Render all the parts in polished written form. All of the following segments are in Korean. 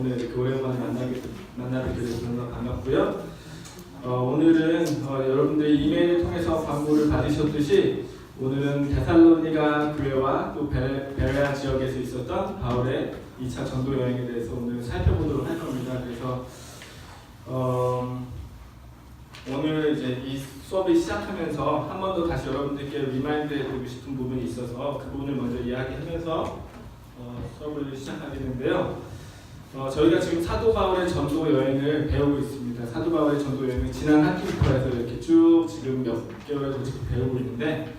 오늘 이렇게 오랜만에 만나게 돼서 너무 반갑고요. 오늘은 여러분들이 이메일 통해서 광고를 받으셨듯이 오늘은 데살로니가 교회와 또 베레아 지역에서 있었던 바울의 2차 전도 여행에 대해서 오늘 살펴보도록 할 겁니다. 그래서 오늘 이제 이 수업을 시작하면서 한 번 더 다시 여러분들께 리마인드해드리고 싶은 부분이 있어서 그 부분을 먼저 이야기하면서 수업을 시작하겠는데요. 저희가 지금 사도 바울의 전도 여행을 배우고 있습니다. 사도 바울의 전도 여행은 지난 학기부터 해서 이렇게 쭉 지금 몇 개월에 걸쳐 배우고 있는데,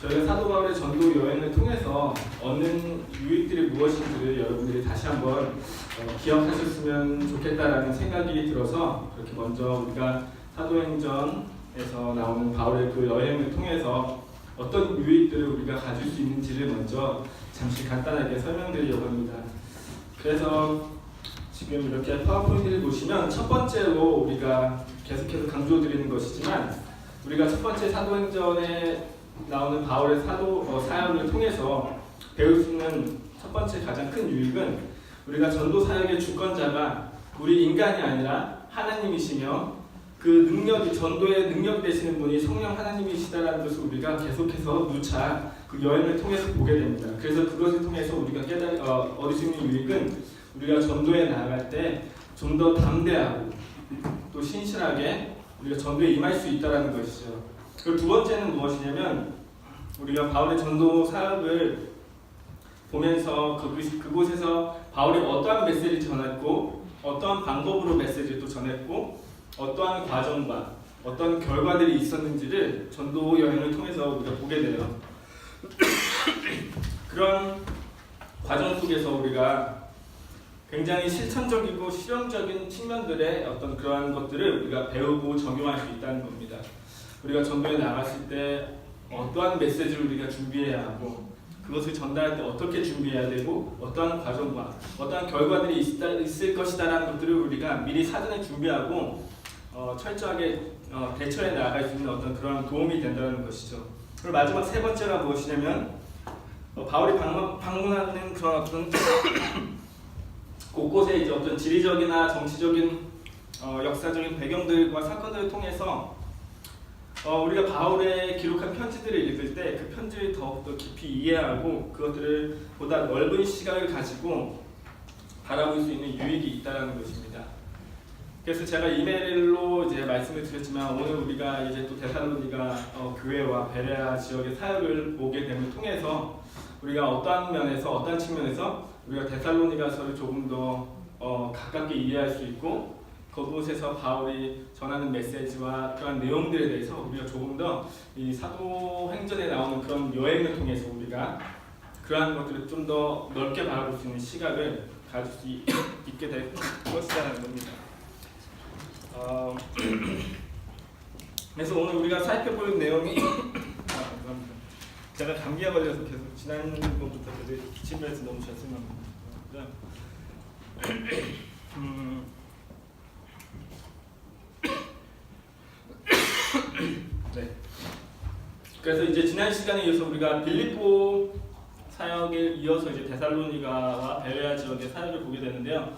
저희가 사도 바울의 전도 여행을 통해서 얻는 유익들이 무엇인지를 여러분들이 다시 한번 기억하셨으면 좋겠다라는 생각이 들어서 그렇게 먼저 우리가 사도행전에서 나오는 바울의 그 여행을 통해서 어떤 유익들을 우리가 가질 수 있는지를 먼저 잠시 간단하게 설명드리려고 합니다. 그래서 지금 이렇게 파워포인트를 보시면 첫 번째로 우리가 계속해서 강조드리는 것이지만, 우리가 첫 번째 사도행전에 나오는 바울의 사역을 통해서 배울 수 있는 첫 번째 가장 큰 유익은, 우리가 전도 사역의 주권자가 우리 인간이 아니라 하나님이시며 그 능력이, 전도의 능력 되시는 분이 성령 하나님이시다라는 것을 우리가 계속해서 누차 그 여행을 통해서 보게 됩니다. 그래서 그것을 통해서 우리가 얻을 수 있는 유익은, 우리가 전도에 나아갈 때 좀 더 담대하고 또 신실하게 우리가 전도에 임할 수 있다는 것이죠. 그리고 두 번째는 무엇이냐면, 우리가 바울의 전도 사역을 보면서 그곳에서 바울이 어떠한 메시지를 전했고, 어떠한 방법으로 메시지를 또 전했고, 어떠한 과정과 어떤 결과들이 있었는지를 전도 여행을 통해서 우리가 보게 돼요. 그런 과정 속에서 우리가 굉장히 실천적이고 실용적인 측면들의 어떤 그러한 것들을 우리가 배우고 적용할 수 있다는 겁니다. 우리가 전도에 나갔을 때 어떠한 메시지를 우리가 준비해야 하고, 그것을 전달할 때 어떻게 준비해야 되고, 어떠한 과정과 어떠한 결과들이 있을 것이다라는 것들을 우리가 미리 사전에 준비하고 철저하게 대처해 나갈 수 있는 어떤 그런 도움이 된다는 것이죠. 그리고 마지막 세 번째가 무엇이냐면, 바울이 방문하는 그런 어떤 곳곳에 이제 어떤 지리적이나 정치적인 역사적인 배경들과 사건들을 통해서 우리가 바울의 기록한 편지들을 읽을 때 그 편지를 더욱더 깊이 이해하고 그것들을 보다 넓은 시각을 가지고 바라볼 수 있는 유익이 있다는 것입니다. 그래서 제가 이메일로 이제 말씀을 드렸지만, 오늘 우리가 이제 또 데살로니가 교회와 베레아 지역의 사역을 보게 됨을 통해서 우리가 어떠한 면에서, 어떠한 측면에서 우리가 데살로니가서를 조금 더 가깝게 이해할 수 있고, 그곳에서 바울이 전하는 메시지와 그런 내용들에 대해서 우리가 조금 더 이 사도행전에 나오는 그런 여행을 통해서 우리가 그러한 것들을 좀 더 넓게 바라볼 수 있는 시각을 가질 수 있게 될 것이라는 겁니다. 그래서 오늘 우리가 살펴볼 내용이 감사합니다. 제가 감기가 걸려서 계속 지난번부터 계속 기침을 해서 너무 죄송합니다. 네. 그래서 이제 지난 시간에 이어서 우리가 빌립보 사역에 이어서 이제 데살로니가와 베레아 지역의 사역을 보게 되는데요.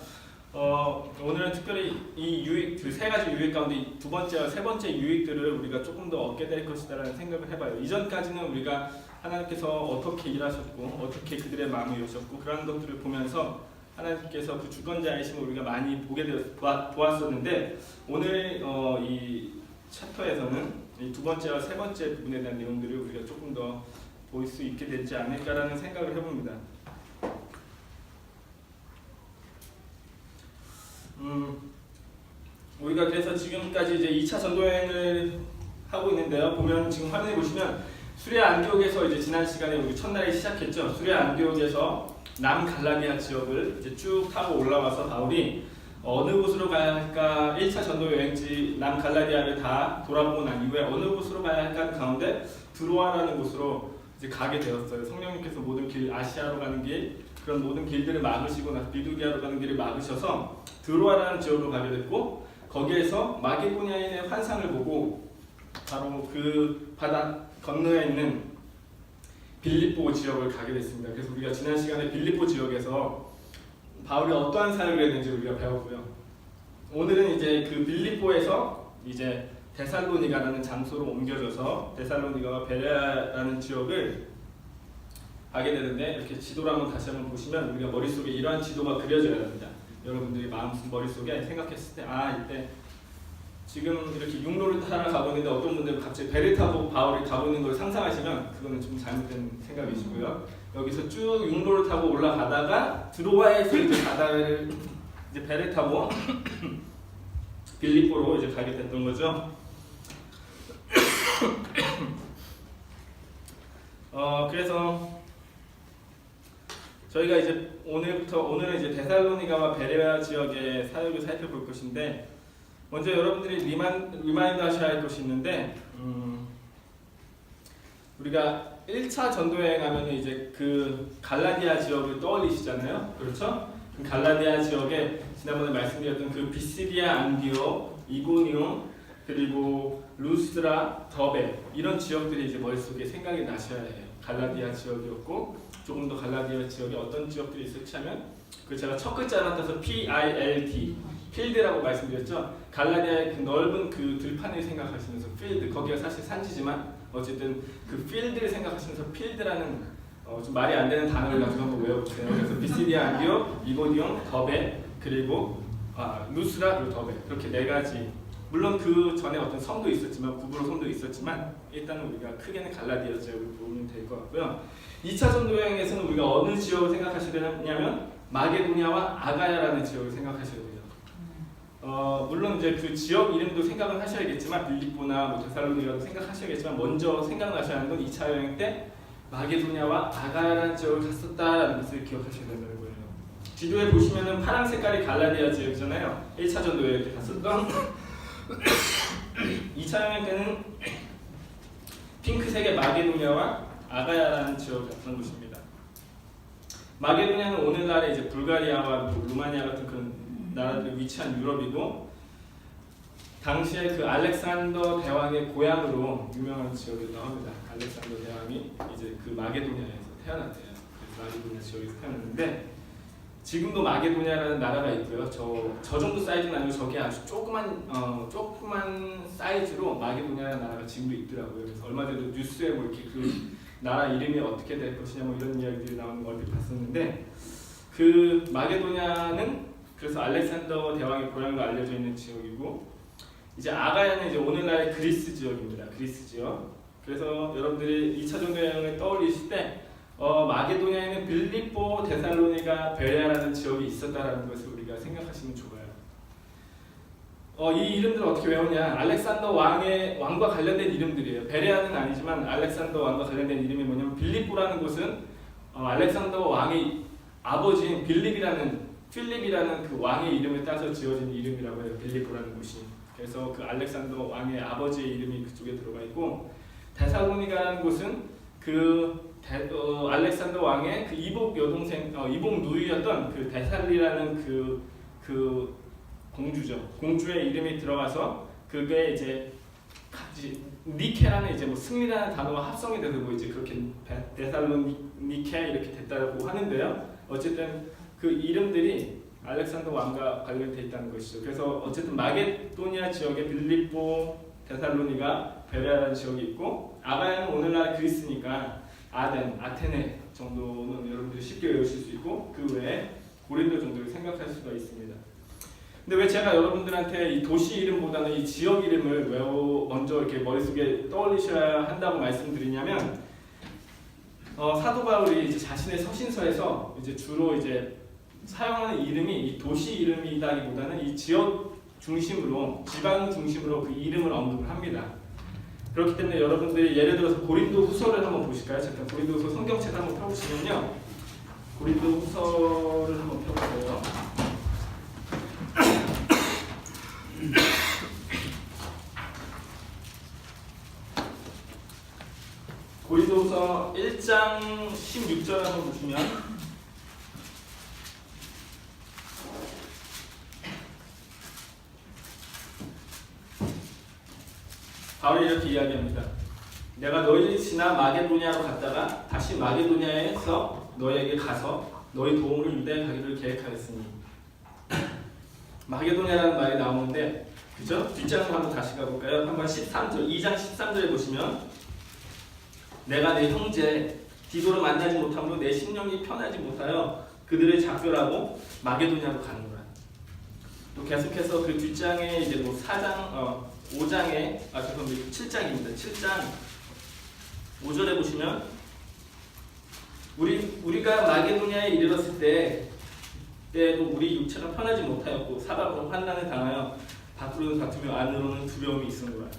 오늘은 특별히 이 유익, 그 세 가지 유익 가운데 두 번째와 세 번째 유익들을 우리가 조금 더 얻게 될 것이다라는 생각을 해봐요. 이전까지는 우리가 하나님께서 어떻게 일하셨고, 어떻게 그들의 마음을 여셨고, 그런 것들을 보면서 하나님께서 그 주권자이심을 우리가 많이 보았었는데, 오늘 이 챕터에서는 이 두 번째와 세 번째 부분에 대한 내용들을 우리가 조금 더 볼 수 있게 되지 않을까라는 생각을 해봅니다. 우리가 그래서 지금까지 이제 2차 전도여행을 하고 있는데요. 보면 지금 화면에 보시면 수레 안디옥에서 이제 지난 시간에 우리 첫날에 시작했죠. 수레 안디옥에서 남갈라디아 지역을 이제 쭉 타고 올라와서 바울이 어느 곳으로 가야 할까, 1차 전도 여행지 남갈라디아를 다 돌아보고 난 이후에 어느 곳으로 가야 할까 가운데 드로아라는 곳으로 이제 가게 되었어요. 성령님께서 모든 길, 아시아로 가는 길, 그런 모든 길들을 막으시고 나서 비두기아로 가는 길을 막으셔서 드로아라는 지역으로 가게 됐고, 거기에서 마게도냐인의 환상을 보고 바로 그 바다 건너에 있는 빌립보 지역을 가게 됐습니다. 그래서 우리가 지난 시간에 빌립보 지역에서 바울이 어떠한 사역을 했는지 우리가 배웠고요. 오늘은 이제 그 빌립보에서 이제 데살로니가라는 장소로 옮겨져서 데살로니가와 베레아라는 지역을 가게 되는데, 이렇게 지도를 한번 다시 한번 보시면 우리가 머릿속에 이러한 지도가 그려져야 됩니다. 여러분들이 머릿속에 생각했을 때 이때 지금 이렇게 육로를 타러 가고 있는데 어떤 분들은 갑자기 배를 타고 바울이 가고 있는 걸 상상하시면 그거는 좀 잘못된 생각이시고요. 여기서 쭉 육로를 타고 올라가다가 드로아에서 이제 바다를 이제 배를 타고 빌립보로 이제 가게 됐던 거죠. 그래서 저희가 이제 오늘은 이제 데살로니가와 베레아 지역의 사역을 살펴볼 것인데, 먼저 여러분들이 리마인드 하셔야 할 것이 있는데, 우리가 1차 전도 여행하면 이제 그 갈라디아 지역을 떠올리시잖아요. 그렇죠? 그 갈라디아 지역에 지난번에 말씀드렸던 그 비시디아, 안디옥, 이고니움, 그리고 루스드라, 더베, 이런 지역들이 이제 머릿속에 생각이 나셔야 해요. 갈라디아 지역이었고, 조금 더 갈라디아 지역에 어떤 지역들이 있을지 하면, 그 제가 첫 글자를 따서 PILD, 필드라고 말씀드렸죠. 갈라디아의 그 넓은 그 들판을 생각하시면서 필드, 거기가 사실 산지지만 어쨌든 그 필드를 생각하시면서 필드라는 좀 말이 안 되는 단어를 가지고 한번 외워보세요. 그래서 비시디아, 안디옥, 이고니움, 더베, 그리고 루스라, 그리고 더베, 그렇게 네 가지. 물론 그 전에 어떤 섬도 있었지만, 구부로 섬도 있었지만, 일단은 우리가 크게는 갈라디아 지역을 보면 될 것 같고요. 2차 전도 여행에서는 우리가 어느 지역을 생각하셔야 되냐면 마게도냐와 아가야라는 지역을 생각하셔야 돼요. 물론 이제 그 지역 이름도 생각은 하셔야겠지만, 빌립보나 뭐 데살로니가도 생각하셔야겠지만, 먼저 생각나셔야 하는 건 2차 여행 때 마게도냐와 아가야라는 지역을 갔었다라는 것을 기억하셔야 된다는 거예요. 지도에 보시면은 파란 색깔이 갈라디아 지역이잖아요. 1차 전도 여행 때 갔었던. 2차 여행 때는 핑크색의 마게도냐와 아가야라는 지역을 갔던 곳입니다. 마게도냐는 오늘날의 이제 불가리아와 루마니아 같은 그런 나라들이 위치한 유럽이고, 당시에 그 알렉산더 대왕의 고향으로 유명한 지역이기도 합니다. 알렉산더 대왕이 이제 그 마게도냐에서 태어났대요. 그래서 마게도냐 지역에서 태어났는데, 지금도 마게도냐라는 나라가 있고요. 저 정도 사이즈는 아니고 저게 아주 조그만 사이즈로 마게도냐라는 나라가 지금도 있더라고요. 그래서 얼마 전에 뉴스에 뭐 이렇게 그 나라 이름이 어떻게 될 것이냐 뭐 이런 이야기들이 나오는 걸 얼핏 봤었는데, 그 마게도냐는 그래서 알렉산더 대왕의 고향으로 알려져 있는 지역이고, 이제 아가야는 이제 오늘날의 그리스 지역입니다. 그리스 지역. 그래서 여러분들이 2차 전도 여행을 떠올리실 때 마게도냐에는 빌립보, 데살로니가, 베레아라는 지역이 있었다라는 것을 우리가 생각하시면 좋아요. 이 이름들을 어떻게 외우냐? 알렉산더 왕과 관련된 이름들이에요. 베레아는 아니지만 알렉산더 왕과 관련된 이름이 뭐냐면, 빌립보라는 곳은 알렉산더 왕의 아버지인 필립이라는 그 왕의 이름을 따서 지어진 이름이라고 해요. 빌립보라는 곳이. 그래서 그 알렉산더 왕의 아버지의 이름이 그쪽에 들어가 있고, 데살로니가라는 곳은 알렉산더 왕의 그 이복 누이였던 그 데살리라는 그 공주죠. 공주의 이름이 들어가서 그게 이제 니케라는 이제 뭐 승리라는 단어와 합성이 돼서 뭐 이제 그렇게 데살로니케 이렇게 됐다고 하는데요. 어쨌든 그 이름들이 알렉산더 왕과 관련돼 있다는 것이죠. 그래서 어쨌든 마게도니아 지역에 빌립보, 데살로니가, 베레아라는 지역이 있고, 아가야는 오늘날 그리스니까 아테네 정도는 여러분들이 쉽게 외우실 수 있고, 그 외에 고린도 정도를 생각할 수가 있습니다. 근데 왜 제가 여러분들한테 이 도시 이름보다는 이 지역 이름을 먼저 이렇게 머릿속에 떠올리셔야 한다고 말씀드리냐면, 사도 바울이 이제 자신의 서신서에서 이제 주로 이제 사용하는 이름이 이 도시 이름이다기보다는 이 지역 중심으로, 지방 중심으로 그 이름을 언급을 합니다. 그렇기 때문에 여러분들이 예를 들어서 고린도 후서를 한번 보실까요? 잠깐 고린도 후서 성경책 한번 펴보시면요. 고린도 후서를 한번 펴보세요. 고린도후서 1장 16절 한번 보시면, 바울이 이렇게 이야기합니다. 내가 너희를 지나 마게도냐로 갔다가 다시 마게도냐에서 너희에게 가서 너희 도움을 유대에 가기를 계획하였으니. 마게도냐라는 말이 나오는데, 그죠? 뒷장으로 한번 다시 가볼까요? 한번 13절, 2장 13절에 보시면, 내가 내 형제 디도를 만나지 못함으로 내 심령이 편하지 못하여 그들을 작별하고 마게도냐로 가는 거야. 또 계속해서 그 뒷장에 이제 뭐 5장에 죄송합니다. 7장입니다. 7장 5절에 보시면 우리가 마게도냐에 이르렀을 때도 우리 육체가 편하지 못하였고 사방으로 환난을 당하여 밖으로는 다투며 안으로는 두려움이 있은 거야.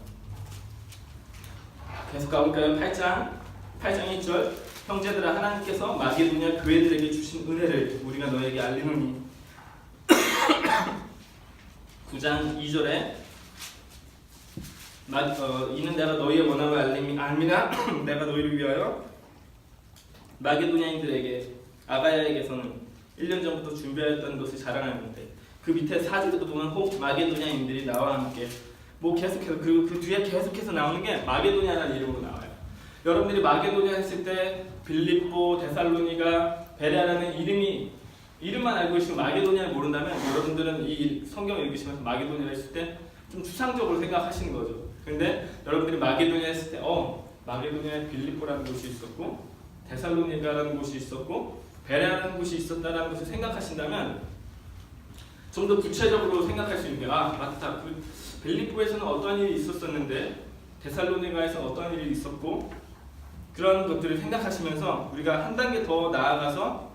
계속 가볼까요? 8장 1절 형제들아 하나님께서 마게도냐 교회들에게 주신 은혜를 우리가 너에게 알리노니. 9장 2절에 이는 내가 너희의 원함을 알미나 내가 너희를 위하여 마게도냐인들에게 아가야에게서는 1년 전부터 준비하였던 것을 자랑하는데 그 밑에 4절에도 보면 혹 마게도냐인들이 나와 함께 뭐 계속해서 그 뒤에 계속해서 나오는 게 마게도냐라는 이름으로 나와요. 여러분들이 마게도냐 했을 때 빌립보, 데살로니가, 베레아라는 이름만 알고 있으면 마게도냐를 모른다면 여러분들은 이 성경을 읽으시면서 마게도냐를 했을 때 좀 추상적으로 생각하시는 거죠. 근데 여러분들이 마게도냐 했을 때 마게도냐에 빌립보라는 곳이 있었고 데살로니가라는 곳이 있었고 베레아라는 곳이 있었다라는 것을 생각하신다면 좀 더 구체적으로 생각할 수 있는 게 맞다. 그 빌립보에서는 어떠한 일이 있었었는데 데살로니가에서는 어떠한 일이 있었고 그런 것들을 생각하시면서 우리가 한 단계 더 나아가서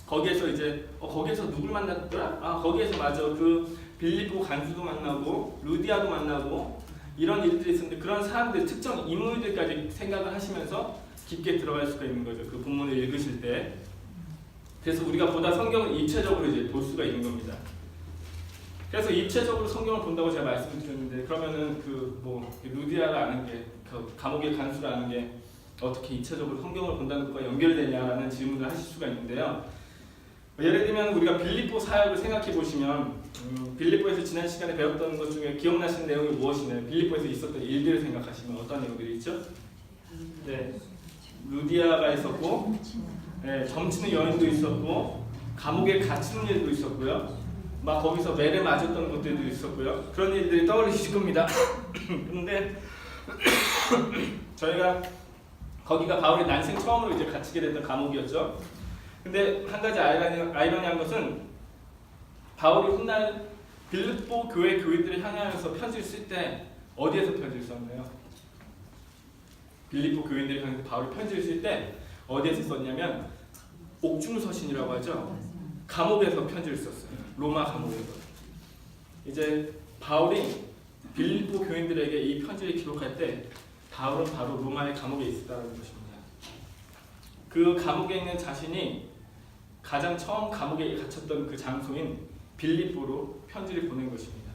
거기에서 이제 거기에서 누굴 만났더라? 거기에서 맞아 그 빌립보 간수도 만나고 루디아도 만나고 이런 일들이 있었는데 그런 사람들 특정 인물들까지 생각을 하시면서 깊게 들어갈 수가 있는 거죠. 그 본문을 읽으실 때. 그래서 우리가 보다 성경을 입체적으로 이제 볼 수가 있는 겁니다. 그래서 입체적으로 성경을 본다고 제가 말씀을 드렸는데 그러면은 루디아가 아는 게 감옥의 간수라는 게 어떻게 입체적으로 성경을 본다는 것과 연결되냐라는 질문을 하실 수가 있는데요. 예를 들면 우리가 빌립보 사역을 생각해 보시면 빌립보에서 지난 시간에 배웠던 것 중에 기억나시는 내용이 무엇이냐면 빌립보에서 있었던 일들을 생각하시면 어떤 내용들이 있죠? 네, 루디아가 있었고 점치는 여인도 있었고 감옥에 갇히는 일도 있었고요. 막 거기서 매를 맞았던 것들도 있었고요. 그런 일들이 떠올리실 겁니다. 그런데 저희가 거기가 바울이 난생 처음으로 이제 갇히게 됐던 감옥이었죠. 근데 한 가지 아이러니한 것은 바울이 훗날 빌립보 교회들을 향하여서 편지를 쓸 때 어디에서 편지를 썼나요? 빌립보 교인들을 향해서 바울이 편지를 쓸 때 어디에서 썼냐면 옥중서신이라고 하죠. 감옥에서 편지를 썼어요. 로마 감옥에서. 이제 바울이 빌립보 교인들에게 이 편지를 기록할 때 바울은 바로 로마의 감옥에 있었다는 것입니다. 그 감옥에 있는 자신이 가장 처음 감옥에 갇혔던 그 장소인 빌립보로 편지를 보낸 것입니다.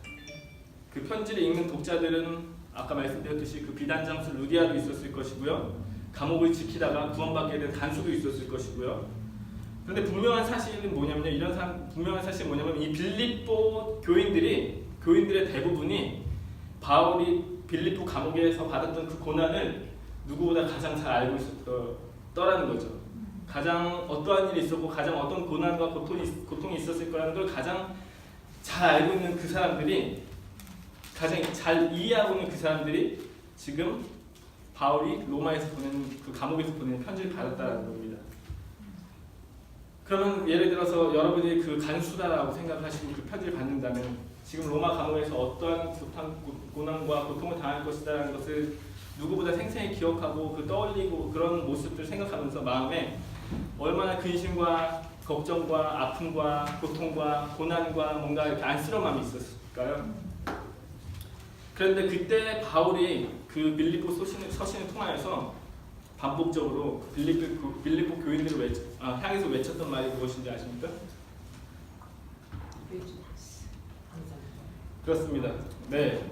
그 편지를 읽는 독자들은 아까 말씀드렸듯이 그 비단 장수 루디아도 있었을 것이고요. 감옥을 지키다가 구원받게 된 간수도 있었을 것이고요. 그런데 분명한 사실은 뭐냐면 이 빌립보 교인들의 대부분이 바울이 빌립보 감옥에서 받았던 그 고난을 누구보다 가장 잘 알고 있었더라는 거죠. 가장 어떠한 일이 있었고 가장 어떤 고난과 고통이 있었을 거라는 걸 가장 잘 알고 있는 그 사람들이 가장 잘 이해하고 있는 그 사람들이 지금 바울이 로마에서 그 감옥에서 보낸 편지를 받았다는 겁니다. 그러면 예를 들어서 여러분이 그 간수다라고 생각하시고 그 편지를 받는다면 지금 로마 감옥에서 어떠한 고난과 고통을 당할 것이다라는 것을 누구보다 생생히 기억하고 떠올리고 그런 모습들 생각하면서 마음에 얼마나 근심과 걱정과 아픔과 고통과 고난과 뭔가 이렇게 안쓰러움이 있었을까요? 그런데 그때 바울이 그 빌립보 서신을 통하여서 반복적으로 빌립보 교인들을 향해서 외쳤던 말이 무엇인지 아십니까? 그렇습니다. 네.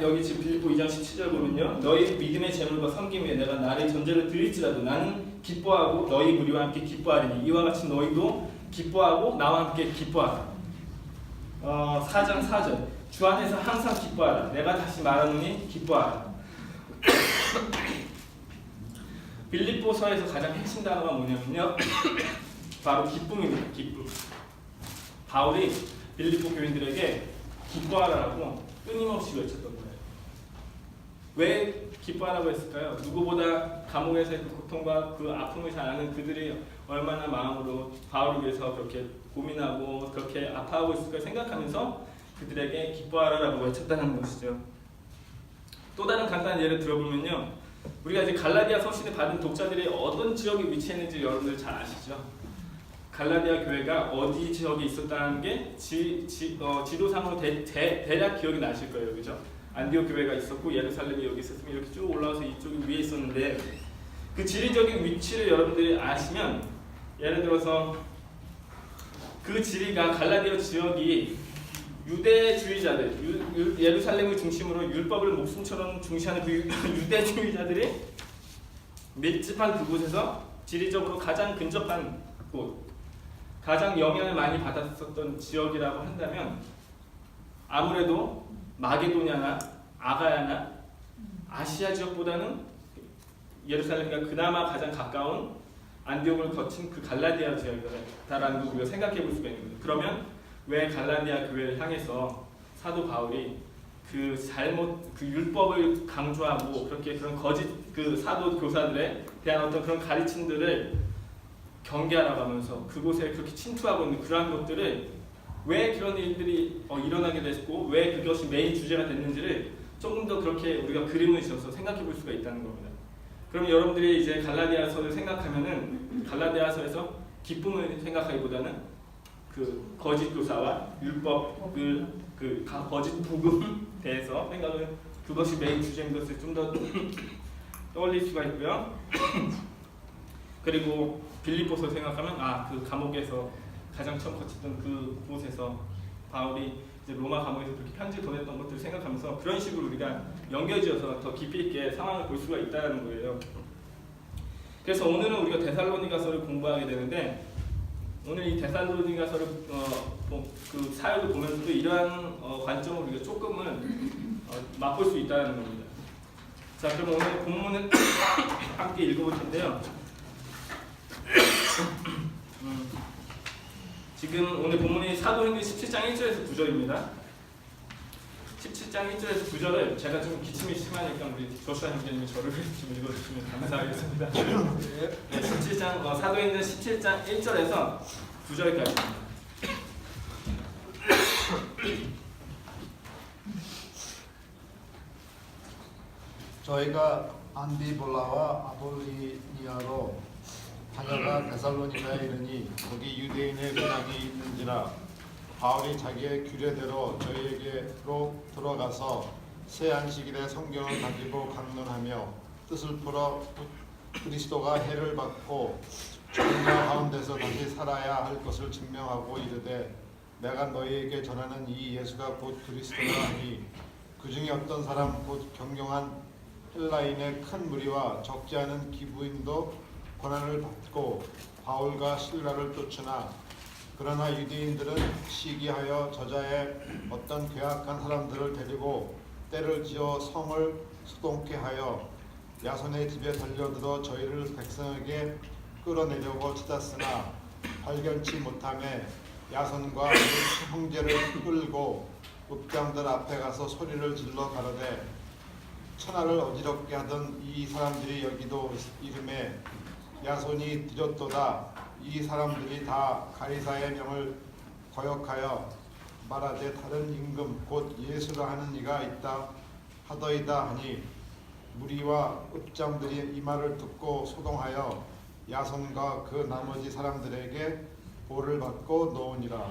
여기 지금 빌립보 2장 17절 보면요. 너희 믿음의 재물과 섬김에 내가 나를 전제를 드릴지라도 나는 기뻐하고 너희 무리와 함께 기뻐하리니 이와 같이 너희도 기뻐하고 나와 함께 기뻐하라. 4장 4절 주 안에서 항상 기뻐하라. 내가 다시 말하노니 기뻐하라. 빌립보서에서 가장 핵심 단어가 뭐냐면요. 바로 기쁨입니다. 기쁨. 바울이 빌립보 교인들에게 기뻐하라고 끊임없이 외쳤던 거예요. 왜 기뻐하라고 했을까요? 누구보다 감옥에서의 그 고통과 그 아픔을 잘 아는 그들이 얼마나 마음으로 바울을 위해서 그렇게 고민하고 그렇게 아파하고 있을까 생각하면서 그들에게 기뻐하라고 외쳤다는 것이죠. 또 다른 간단한 예를 들어보면요. 우리가 이제 갈라디아 서신을 받은 독자들이 어떤 지역에 위치했는지 여러분들 잘 아시죠? 갈라디아 교회가 어디 지역에 있었다는 게 지도상으로 대략 기억이 나실 거예요. 그죠? 안디옥 교회가 있었고 예루살렘이 여기 있었으면 이렇게 쭉 올라와서 이쪽이 위에 있었는데 그 지리적인 위치를 여러분들이 아시면 예를 들어서 그 지리가 갈라디아 지역이 유대주의자들, 예루살렘을 중심으로 율법을 목숨처럼 중시하는 그 유대주의자들이 밀집한 그곳에서 지리적으로 가장 근접한 곳, 가장 영향을 많이 받았었던 지역이라고 한다면 아무래도 마게도냐나 아가야나 아시아 지역보다는 예루살렘과 그나마 가장 가까운 안디옥을 거친 그 갈라디아 지역이다라는 걸 우리가 생각해 볼 수가 있는 거예요. 그러면 왜 갈라디아 교회를 향해서 사도 바울이 그 율법을 강조하고 그렇게 그런 거짓 그 사도 교사들에 대한 어떤 그런 가르침들을 경계하라고 하면서 그곳에 그렇게 침투하고 있는 그러한 것들을 왜 그런 일들이 일어나게 됐고 왜 그것이 메인 주제가 됐는지를 조금 더 그렇게 우리가 그림을 지어서 생각해 볼 수가 있다는 겁니다. 그럼 여러분들이 이제 갈라디아서를 생각하면은 갈라디아서에서 기쁨을 생각하기보다는 그 거짓 교사와 율법을 그 거짓 복음에 대해서 생각을 그것이 메인 주제인 것을 좀 더 떠올릴 수가 있고요. 그리고 빌립보서 생각하면 그 감옥에서 가장 처음 거쳤던 그 곳에서 바울이 이제 로마 감옥에서 그렇게 편지를 보냈던 것들을 생각하면서 그런 식으로 우리가 연결지어서 더 깊이 있게 상황을 볼 수가 있다는 거예요. 그래서 오늘은 우리가 데살로니가서를 공부하게 되는데 오늘 이 데살로니가서를 그 사역을 보면서도 이러한 관점을 우리가 조금은 맛볼 수 있다는 겁니다. 자, 그럼 오늘 본문을 함께 읽어볼 텐데요. 지금 오늘 본문이 사도행전 17장 1절에서 9절입니다. 17장 1절에서 9절을 제가 좀 기침이 심하니까 우리 조슈아 형제님이 저를 좀 읽어주시면 감사하겠습니다. 네, 17장 사도행전 17장 1절에서 9절까지입니다. 저희가 안디볼라와 아볼리니아로 다녀가 데살로니가에 이르니 거기 유대인의 문항이 있는지라 바울이 자기의 규례대로 저희에게로 들어가서 새 안식일에 성경을 가지고 강론하며 뜻을 풀어 그리스도가 해를 받고 죽은 자 가운데서 다시 살아야 할 것을 증명하고 이르되 내가 너희에게 전하는 이 예수가 곧 그리스도라 하니 그 중에 어떤 사람 곧 경영한 헬라인의 큰 무리와 적지 않은 기부인도 고난을 받고 바울과 실라를 쫓으나 그러나 유대인들은 시기하여 저자의 어떤 괴악한 사람들을 데리고 때를 지어 성을 소동케 하여 야손의 집에 달려들어 저희를 백성에게 끌어내려고 찾았으나 발견치 못하매 야손과 형제를 끌고 읍장들 앞에 가서 소리를 질러 가로되 천하를 어지럽게 하던 이 사람들이 여기도 이름에 야손이 드렸도다. 이 사람들이 다 가이사의 명을 거역하여 말하되 다른 임금 곧 예수라 하는 이가 있다 하더이다 하니 무리와 읍장들이 이 말을 듣고 소동하여 야손과 그 나머지 사람들에게 보를 받고 놓으니라.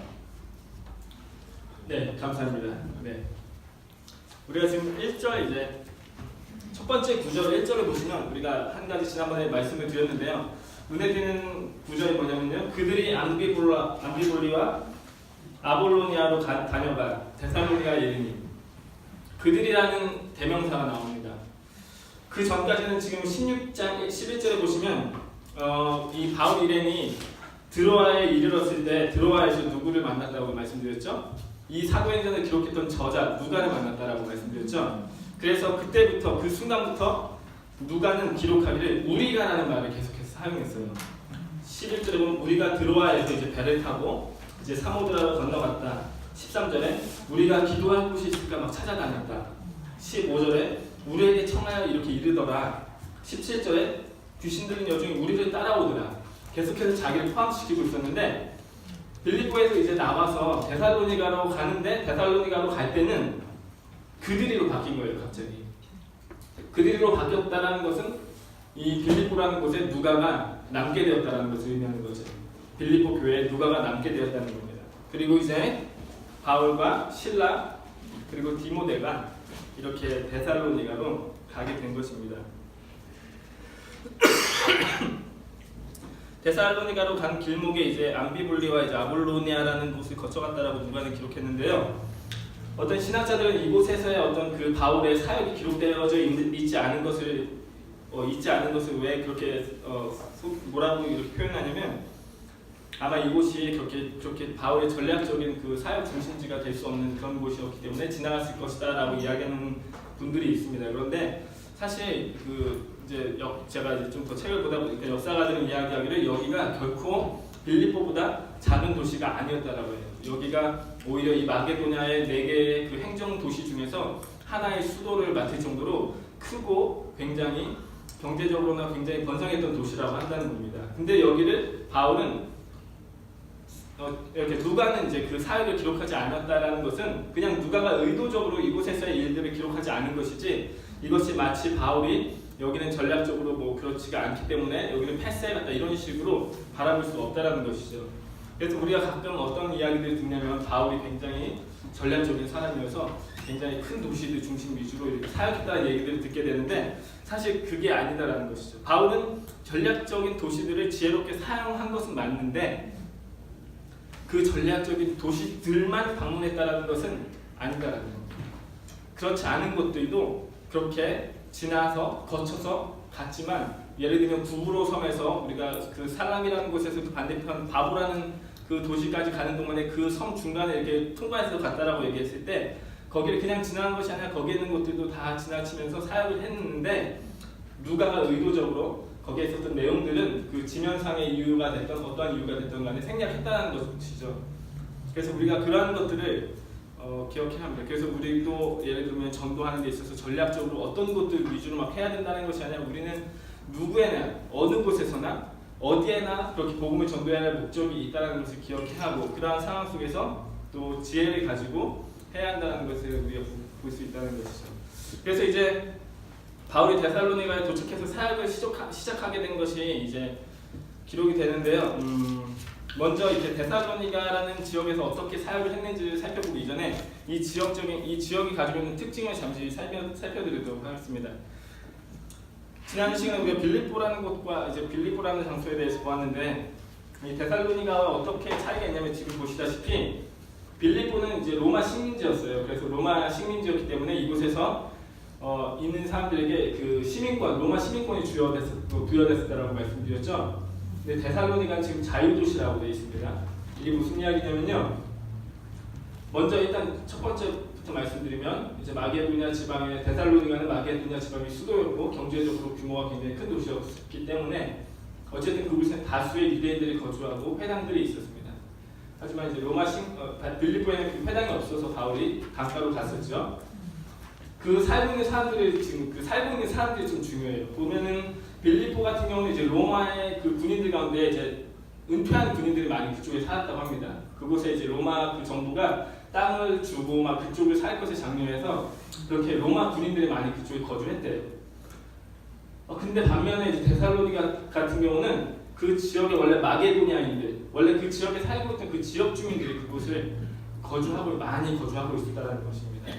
네, 감사합니다. 네, 우리가 지금 1절 이제 첫 번째 구절 1절을 보시면 우리가 한 가지 지난번에 말씀을 드렸는데요. 눈에 띄는 구절이 뭐냐면요. 그들이 암비볼리와 아볼로니아로 다녀가 데살로니가에 이르니 그들이라는 대명사가 나옵니다. 그 전까지는 지금 16장 11절에 보시면 이 바울 일행이 드로아에 이르렀을 때 드로아에서 누구를 만났다고 말씀드렸죠? 이 사도행전을 기록했던 저자 누가를 만났다라고 말씀드렸죠? 그래서 그때부터 그 순간부터 누가는 기록하기를 우리가라는 말을 계속해서 사용했어요. 11절에 보면 우리가 드로아에서 이제 배를 타고 이제 사모드라로 건너갔다. 13절에 우리가 기도할 곳이 있을까 막 찾아다녔다. 15절에 우리에게 청하여 이렇게 이르더라. 17절에 귀신 들린 여종이 우리를 따라오더라. 계속해서 자기를 포함시키고 있었는데 빌립보에서 이제 나와서 데살로니가로 가는데 데살로니가로 갈 때는 그들이로 바뀐 거예요. 갑자기 그들이로 바뀌었다는 것은 이 빌립보라는 곳에 누가가 남게 되었다는 것을 의미하는 거죠. 빌립보 교회에 누가가 남게 되었다는 겁니다. 그리고 이제 바울과 실라 그리고 디모데가 이렇게 데살로니가로 가게 된 것입니다. 데살로니가로 간 길목에 이제 암비볼리와 이제 아볼로니아라는 곳을 거쳐갔다라고 누가는 기록했는데요. 어떤 신학자들은 이곳에서의 어떤 그 바울의 사역이 기록되어져 있지 않은 것을 왜 그렇게 뭐라고 이렇게 표현하냐면 아마 이곳이 그렇게 바울의 전략적인 그 사역 중심지가 될 수 없는 그런 곳이었기 때문에 지나갔을 것이다라고 이야기하는 분들이 있습니다. 그런데 사실 제가 이제 좀 더 책을 보다 보니까 역사가들은 이야기하기를 여기가 결코 빌립보보다 작은 도시가 아니었다라고 해요. 여기가 오히려 이 마게도냐의 4개의 그 행정 도시 중에서 하나의 수도를 맡을 정도로 크고 굉장히 경제적으로나 굉장히 번성했던 도시라고 한다는 겁니다. 근데 여기를 바울은 이렇게 누가는 이제 그 사역을 기록하지 않았다라는 것은 그냥 누가가 의도적으로 이곳에서의 일들을 기록하지 않은 것이지 이것이 마치 바울이 여기는 전략적으로 뭐 그렇지가 않기 때문에 여기는 패스해갔다 이런 식으로 바라볼 수 없다라는 것이죠. 그래서 우리가 가끔 어떤 이야기들을 듣냐면 바울이 굉장히 전략적인 사람이어서 굉장히 큰 도시들 중심 위주로 이렇게 사역했다는 얘기들을 듣게 되는데 사실 그게 아니다라는 것이죠. 바울은 전략적인 도시들을 지혜롭게 사용한 것은 맞는데 그 전략적인 도시들만 방문했다라는 것은 아니다라는 겁니다. 그렇지 않은 것들도 그렇게 지나서 거쳐서 갔지만 예를 들면 구브로 섬에서 우리가 그 살람이라는 곳에서 그 반대편 바보라는 그 도시까지 가는 동안에 그 섬 중간에 이렇게 통과해서 갔다라고 얘기했을 때 거기를 그냥 지나간 것이 아니라 거기에 있는 곳들도 다 지나치면서 사역을 했는데 누가가 의도적으로 거기에 있었던 내용들은 그 지면상의 이유가 됐던 어떠한 이유가 됐던 간에 생략했다는 것이죠. 그래서 우리가 그러한 것들을 기억해야 합니다. 그래서 우리도 예를 들면 전도하는 데 있어서 전략적으로 어떤 것들 위주로 막 해야 된다는 것이 아니라 우리는 누구에나 어느 곳에서나 어디에나 그렇게 복음을 전도해야 할 목적이 있다는 것을 기억해야 하고 그러한 상황 속에서 또 지혜를 가지고 해야 한다는 것을 우리가 볼 수 있다는 것이죠. 그래서 이제 바울이 데살로니가에 도착해서 사역을 시작하게 된 것이 이제 기록이 되는데요. 먼저 이제 데살로니가라는 지역에서 어떻게 사역을 했는지를 살펴보기 이전에 이 지역이 가지고 있는 특징을 잠시 살펴드리도록 하겠습니다. 지난 시간에 우리가 빌립보라는 곳과 이제 빌립보라는 장소에 대해서 보았는데 이 데살로니가와 어떻게 차이가 있냐면 지금 보시다시피 빌립보는 이제 로마 식민지였어요. 그래서 로마 식민지였기 때문에 이곳에서 있는 사람들에게 그 시민권, 로마 시민권이 부여됐었다라고 말씀드렸죠. 근데 데살로니가는 지금 자유도시라고 되어 있습니다. 이게 무슨 이야기냐면요. 먼저 일단 첫 번째부터 말씀드리면 이제 마게도냐 지방의 데살로니가는 마게도냐 지방의 수도였고 경제적으로 규모가 굉장히 큰 도시였기 때문에 어쨌든 그곳에 다수의 유대인들이 거주하고 회당들이 있었습니다. 하지만 이제 빌립보에는 그 회당이 없어서 바울이 강가로 갔었죠. 그 살고 있는 사람들이 좀 중요해요. 보면은 빌립보 같은 경우는 이제 로마의 그 군인들 가운데 이제 은퇴한 군인들이 많이 그쪽에 살았다고 합니다. 그곳에 이제 로마 그 정부가 땅을 주고 막 그쪽을 살 것을 장려해서 그렇게 로마 군인들이 많이 그쪽에 거주했대요. 근데 반면에 이제 데살로니가 같은 경우는 그 지역에 원래 마게도냐인들, 원래 그 지역에 살고 있던 그 지역 주민들이 그곳을 많이 거주하고 있었다는 것입니다.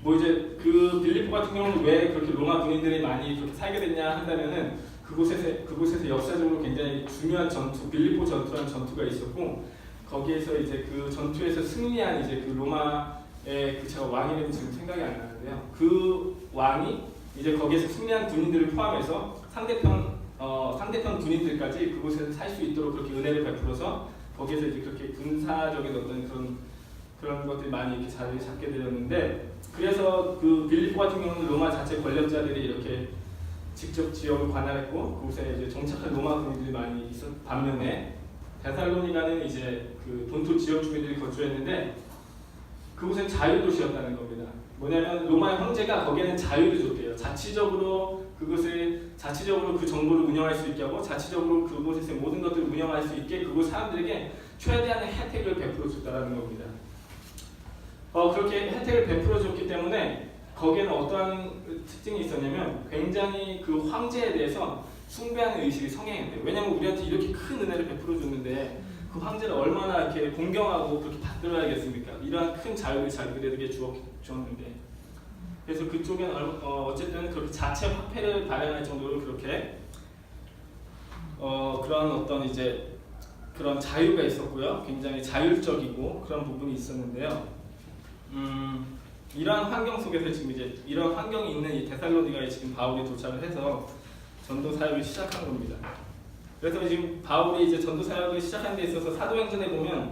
뭐 이제 그 빌립보 같은 경우는 왜 그렇게 로마 군인들이 많이 그렇게 살게 됐냐 한다면은 그곳에서 역사적으로 굉장히 중요한 빌립보 전투라는 전투가 있었고 거기에서 이제 그 전투에서 승리한 이제 그 로마의 제가 왕 이름이 지금 생각이 안 나는데요. 그 왕이 이제 거기에서 승리한 군인들을 포함해서 상대편 군인들까지 그곳에서 살 수 있도록 그렇게 은혜를 베풀어서 거기에서 이제 그렇게 군사적인 어떤 그런 그런 것들이 많이 이렇게 자리를 잡게 되었는데, 그래서 그 빌립보 같은 경우는 로마 자체 권력자들이 이렇게 직접 지역을 관할했고 그곳에 이제 정착한 로마 군인들이 많이 있었 반면에 데살로니가는 이제 그 본토 지역 주민들이 거주했는데 그곳은 자유도시였다는 겁니다. 뭐냐면 로마의 황제가 거기에는 자유를 줬대요. 자치적으로 그 정부를 운영할 수 있게 하고 자치적으로 그곳에서 모든 것들을 운영할 수 있게 그곳 사람들에게 최대한의 혜택을 베풀어 줬다는 겁니다. 그렇게 혜택을 베풀어 줬기 때문에 거기에는 어떠한 특징이 있었냐면 굉장히 그 황제에 대해서 숭배하는 의식이 성행했대요. 왜냐하면 우리한테 이렇게 큰 은혜를 베풀어 줬는데 그 황제를 얼마나 이렇게 공경하고 그렇게 받들어야겠습니까? 이러한 큰 자유를 자기들에게 주었는데, 그래서 그쪽에는 어쨌든 그렇게 자체 화폐를 발행할 정도로 그렇게 그런 어떤 이제 그런 자유가 있었고요. 굉장히 자율적이고 그런 부분이 있었는데요. 이러한 환경 속에서 지금 이제 이런 환경이 있는 이 데살로니가에 지금 바울이 도착을 해서 전도 사역을 시작한 겁니다. 그래서 지금 바울이 이제 전도 사역을 시작한 데 있어서 사도행전에 보면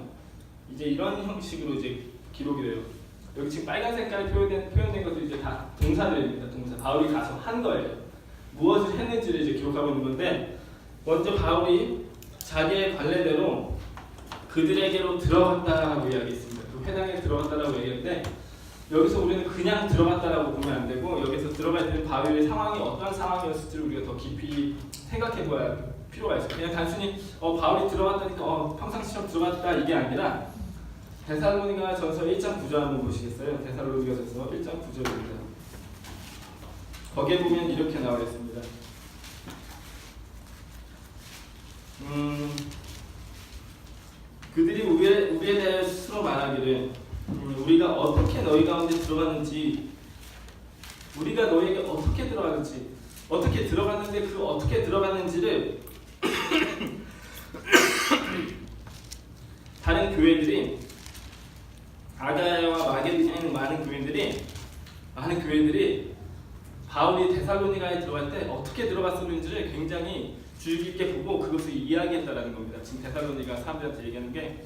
이제 이런 형식으로 이제 기록이 돼요. 여기 지금 빨간 색깔 표현된 것들이 이제 다 동사들입니다. 동사. 바울이 가서 한 거예요. 무엇을 했는지를 이제 기록하고 있는 건데, 먼저 바울이 자기의 관례대로 그들에게로 들어갔다라고 이야기했습니다. 그 회당에 들어갔다라고 얘기했는데, 여기서 우리는 그냥 들어갔다라고 보면 안 되고 여기서 들어갈 때는 바울의 상황이 어떤 상황이었을지를 우리가 더 깊이 생각해봐야 필요가 있어요. 그냥 단순히 바울이 들어갔다니까 평상시처럼 들어갔다 이게 아니라 데살로니가 전서 1장 9절 한번 보시겠어요? 데살로니가 전서 1장 9절입니다. 거기에 보면 이렇게 나와 있습니다. 그들이 우리에 대해 스스로 말하기를 우리가 어떻게 너희 가운데 들어갔는지, 우리가 너희에게 어떻게 들어갔는지, 어떻게 들어갔는데 그 어떻게 들어갔는지를 다른 교회들이, 아가야와 마게도냐에 있는 많은 교회들이 바울이 데살로니가에 들어갈 때 어떻게 들어갔었는지를 굉장히 주의 깊게 보고 그것을 이야기했다라는 겁니다. 지금 데살로니가 사람들한테 얘기하는 게,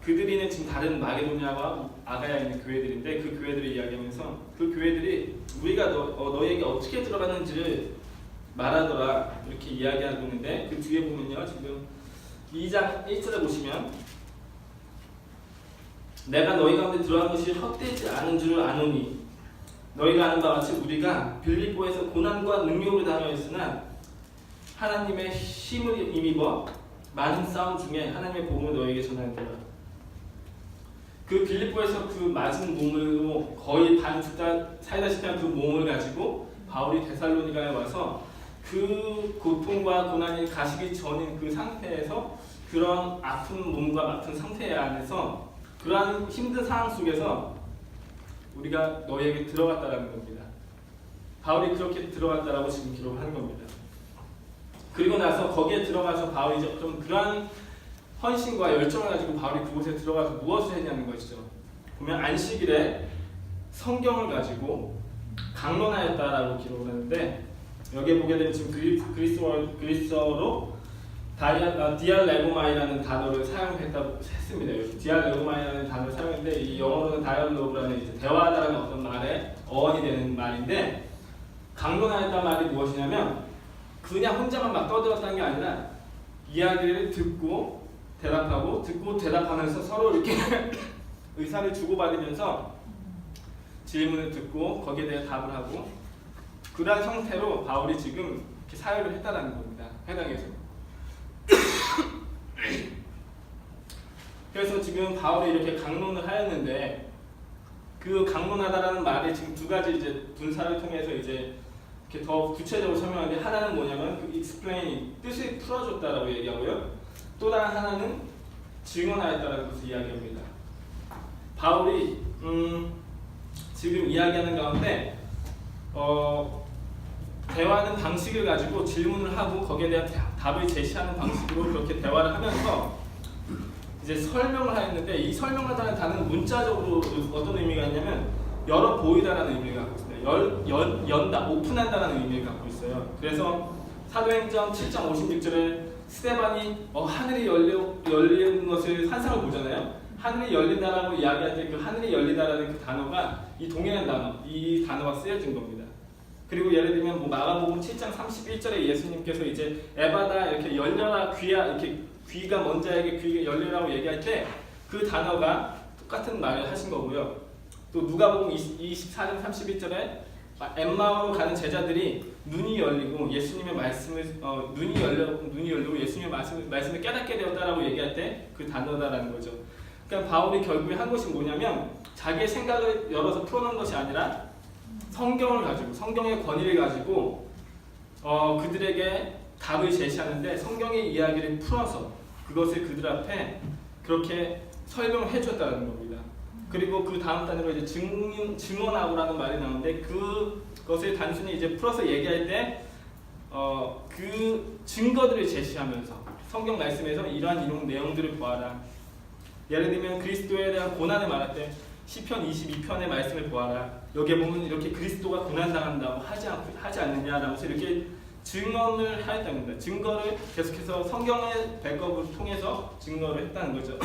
그들이는 지금 다른 마게도냐와 아가야에 있는 교회들인데 그 교회들을 이야기하면서 그 교회들이 우리가 너에게 어떻게 들어갔는지를 말하더라 이렇게 이야기하고 있는데, 그 뒤에 보면요, 지금 2장 1절에 보시면 내가 너희 가운데 들어간 것이 헛되지 않은 줄 아노니 너희가 아는 바와 같이 우리가 빌립보에서 고난과 능력을 당하였으나 하나님의 힘을 힘입어 많은 싸움 중에 하나님의 복음을 너희에게 전하였더라. 그 빌립보에서 그 맞은 몸으로 거의 반 죽다 살다시피 한 그 몸을 가지고 바울이 데살로니가에 와서 그 고통과 고난이 가시기 전인 그 상태에서 그런 아픈 몸과 아픈 상태 안에서 그러한 힘든 상황 속에서 우리가 너희에게 들어갔다라는 겁니다. 바울이 그렇게 들어갔다라고 지금 기록을 하는 겁니다. 그리고 나서 거기에 들어가서 바울이 좀 그러한 헌신과 열정을 가지고 바울이 그곳에 들어가서 무엇을 했냐는 것이죠. 보면 안식일에 성경을 가지고 강론하였다라고 기록을 하는데, 여기에 보게 되면 지금 그리스어로 디알레고마이라는 단어를 사용했다고 했습니다. 여기 디알레고마이라는 단어를 사용했는데 이 영어로는 다이얼로그라는 이제 대화하다라는 어떤 말의 어원이 되는 말인데, 강론하였다는 말이 무엇이냐면 그냥 혼자만 막 떠들었다는 게 아니라 이야기를 듣고 대답하고 듣고 대답하면서 서로 이렇게 의사를 주고받으면서 질문을 듣고 거기에 대해 답을 하고, 그러한 형태로 바울이 지금 이렇게 사역을 했다는 겁니다. 회당에서. 그래서 지금 바울이 이렇게 강론을 하였는데, 그 강론하다라는 말이 지금 두 가지 이제 분사를 통해서 이제 이렇게 더 구체적으로 설명하는데, 하나는 뭐냐면 그 explain, 뜻을 풀어줬다라고 얘기하고요. 또 다른 하나는 증언하였다라는 것을 이야기합니다. 바울이 지금 이야기하는 가운데 대화하는 방식을 가지고 질문을 하고 거기에 대한 답을 제시하는 방식으로 그렇게 대화를 하면서 이제 설명을 하였는데, 이 설명하다는 단어는 문자적으로 어떤 의미가 있냐면 열어 보이다라는 의미를 갖고 있습니다. 연다, 오픈한다라는 의미를 갖고 있어요. 그래서 사도행전 7장 56절에 스데반이 하늘이 열리는 것을 환상을 보잖아요. 하늘이 열린다라고 이야기할 때 그 하늘이 열리다라는 그 단어가 이 동일한 단어, 이 단어가 쓰여진 겁니다. 그리고 예를 들면 뭐 마가복음 7장 31절에 예수님께서 이제 에바다 이렇게 열려라 귀야 이렇게 귀가 먼 자에게 귀가 열리라고 얘기할 때 그 단어가 똑같은 말을 하신 거고요. 또 누가복음 24장 31절에 엠마오로 가는 제자들이 눈이 열리고 예수님의 말씀을 눈이 열리고 예수님의 말씀을 깨닫게 되었다라고 얘기할 때 그 단어다라는 거죠. 그러니까 바울이 결국에 한 것이 뭐냐면 자기의 생각을 열어서 풀어놓은 것이 아니라 성경을 가지고 성경의 권위를 가지고 그들에게 답을 제시하는데 성경의 이야기를 풀어서 그것을 그들 앞에 그렇게 설명을 해줬다는 겁니다. 그리고 그 다음 단어로 이제 증언하고라는 말이 나오는데 그것을 단순히 이제 풀어서 얘기할 때 그 증거들을 제시하면서 성경 말씀에서 이러한 내용들을 보아라. 예를 들면 그리스도에 대한 고난을 말할 때 시편 22편의 말씀을 보아라. 여기에 보면 이렇게 그리스도가 고난당한다고 하지 않느냐라면서 이렇게 증언을 하였다는 겁니다. 증거를 계속해서 성경의 백업을 통해서 증거를 했다는 거죠.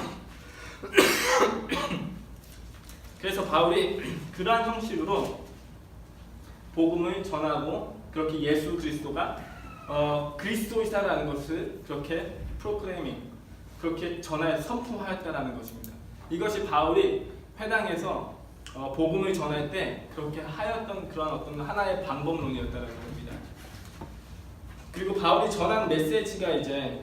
그래서 바울이 그러한 형식으로 복음을 전하고 그렇게 예수 그리스도가 그리스도이다라는 것을 그렇게 프로클레이밍 그렇게 전하여 선포하였다라는 것입니다. 이것이 바울이 회당에서 복음을 전할 때 그렇게 하였던 그런 어떤 하나의 방법론이었다는 겁니다. 그리고 바울이 전한 메시지가 이제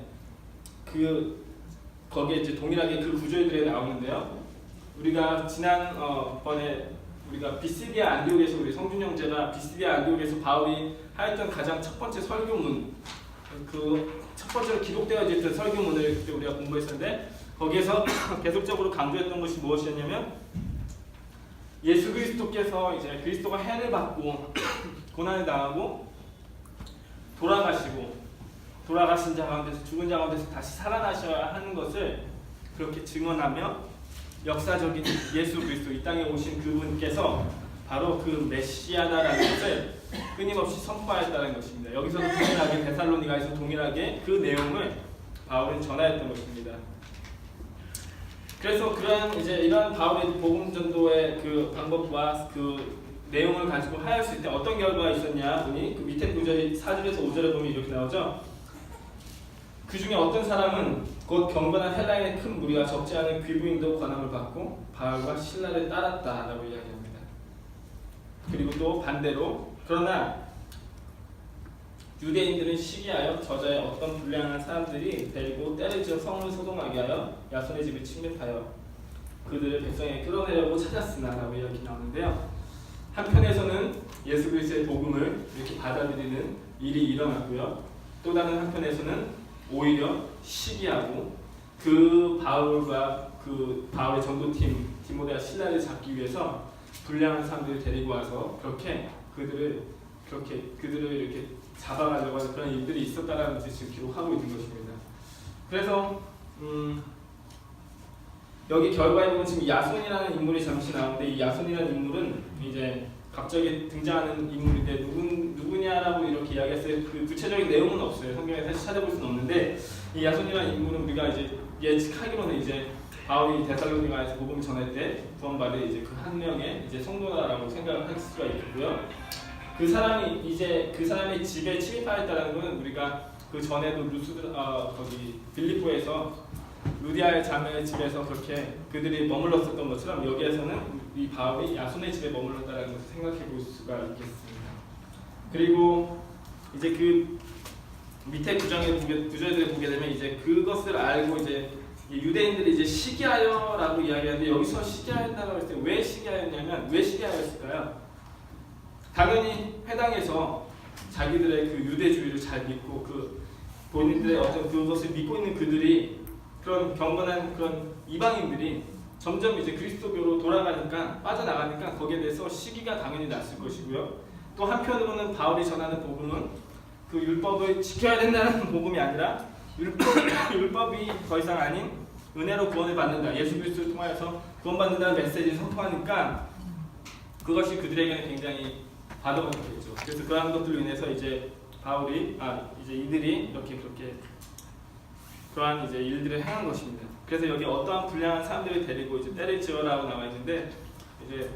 거기에 이제 동일하게 그 구절들에 나오는데요. 우리가 지난번에 우리가 비시디아 안디옥에서 우리 성준 형제가 비시디아 안디옥에서 바울이 하였던 가장 첫 번째 설교문 그 첫 번째로 기록되어 있던 설교문을 그때 우리가 공부했었는데 거기에서 계속적으로 강조했던 것이 무엇이었냐면 예수 그리스도께서 이제 그리스도가 해를 받고 고난을 당하고 돌아가신 자 가운데서 죽은 자 가운데서 다시 살아나셔야 하는 것을 그렇게 증언하며 역사적인 예수 그리스도 이 땅에 오신 그분께서 바로 그 메시아다라는 것을 끊임없이 선포하였다는 것입니다. 여기서도 동일하게 데살로니가에서 동일하게 그 내용을 바울은 전하였던 것입니다. 그래서 이러한 바울의 복음 전도의 그 방법과 그 내용을 가지고 하였을 때 어떤 결과가 있었냐 보니 그 밑에 구절이 4절에서 5절에 보면 이렇게 나오죠. 그 중에 어떤 사람은 곧 경건한 헬라인의 큰 무리가 적지 않은 귀부인도 권함을 받고 바울과 실라를 따랐다라고 이야기합니다. 그리고 또 반대로 그러나 유대인들은 시기하여 저자의 어떤 불량한 사람들이 데리고 때를 지어 성을 소동하게 하여 야손의 집을 침입하여 그들을 백성에 끌어내려고 찾았으나 라고 이야기 나오는데요. 한편에서는 예수 그리스도의 복음을 이렇게 받아들이는 일이 일어났고요. 또 다른 한편에서는 오히려 시기하고 그 바울과 그 바울의 전도팀 디모데와 실라를 잡기 위해서 불량한 사람들을 데리고 와서 그렇게 그들을 이렇게 잡아가려고 하는 그런 일들이 있었다라는 것을 지금 기록하고 있는 것입니다. 그래서 여기 결과에 보면 지금 야손이라는 인물이 잠시 나오는데 이 야손이라는 인물은 이제 갑자기 등장하는 인물인데 누구냐라고 이렇게 이야기했어요. 그 구체적인 내용은 없어요. 성경에 사실 찾아볼 수는 없는데 이 야손이라는 인물은 우리가 이제 예측하기로는 이제 바울이 데살로니가에서 복음을 전할 때 구원받은 이제 그 한 명의 이제 성도다라고 생각을 할 수가 있고요. 그 사람의 집에 침입하였다는 것은 우리가 그 전에도 거기 빌립보에서 루디아의 자매의 집에서 그렇게 그들이 머물렀었던 것처럼 여기에서는 이 바울이 야손의 집에 머물렀다는 것을 생각해 볼 수가 있겠습니다. 그리고 이제 그 밑에 구절들을 보게 되면 이제 그것을 알고 이제 유대인들이 이제 시기하여라고 이야기하는데 여기서 시기하였다고 했을 때 왜 시기하였냐면 왜 시기하였을까요? 당연히 회당에서 자기들의 그 유대주의를 잘 믿고 그 본인들의 어떤 그것을 믿고 있는 그들이 그런 경건한 그런 이방인들이 점점 이제 그리스도교로 돌아가니까 빠져나가니까 거기에 대해서 시기가 당연히 났을 것이고요. 또 한편으로는 바울이 전하는 복음은 그 율법을 지켜야 된다는 복음이 아니라 율법이 더 이상 아닌 은혜로 구원을 받는다. 예수 그리스도를 통하여서 구원받는다는 메시지를 선포하니까 그것이 그들에게는 굉장히 바로가 되겠죠. 그래서 그러한 것들로 인해서 이제 바울이 이제 이들이 이렇게 그렇게 그러한 이제 일들을 행한 것입니다. 그래서 여기 어떠한 불량한 사람들을 데리고 이제 때를 지어라고 나와 있는데 이제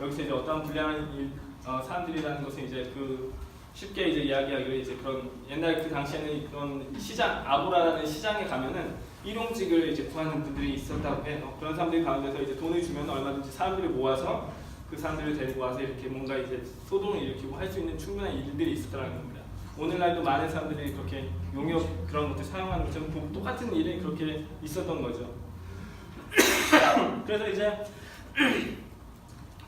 여기서 이제 어떠한 불량한 사람들이라는 것은 이제 그 쉽게 이제 이야기하기로 이제 그런 옛날 그 당시에는 그런 시장 아고라라는 시장에 가면은 일용직을 이제 구하는 분들이 있었다고 해요. 그런 사람들이 가운데서 이제 돈을 주면 얼마든지 사람들을 모아서 그 사람들을 데리고 와서 이렇게 뭔가 이제 소동을 일으키고 할 수 있는 충분한 일들이 있었다는 겁니다. 오늘날도 많은 사람들이 그렇게 용역 그런 것들 사용하는 것처럼 똑같은 일이 그렇게 있었던 거죠. 그래서 이제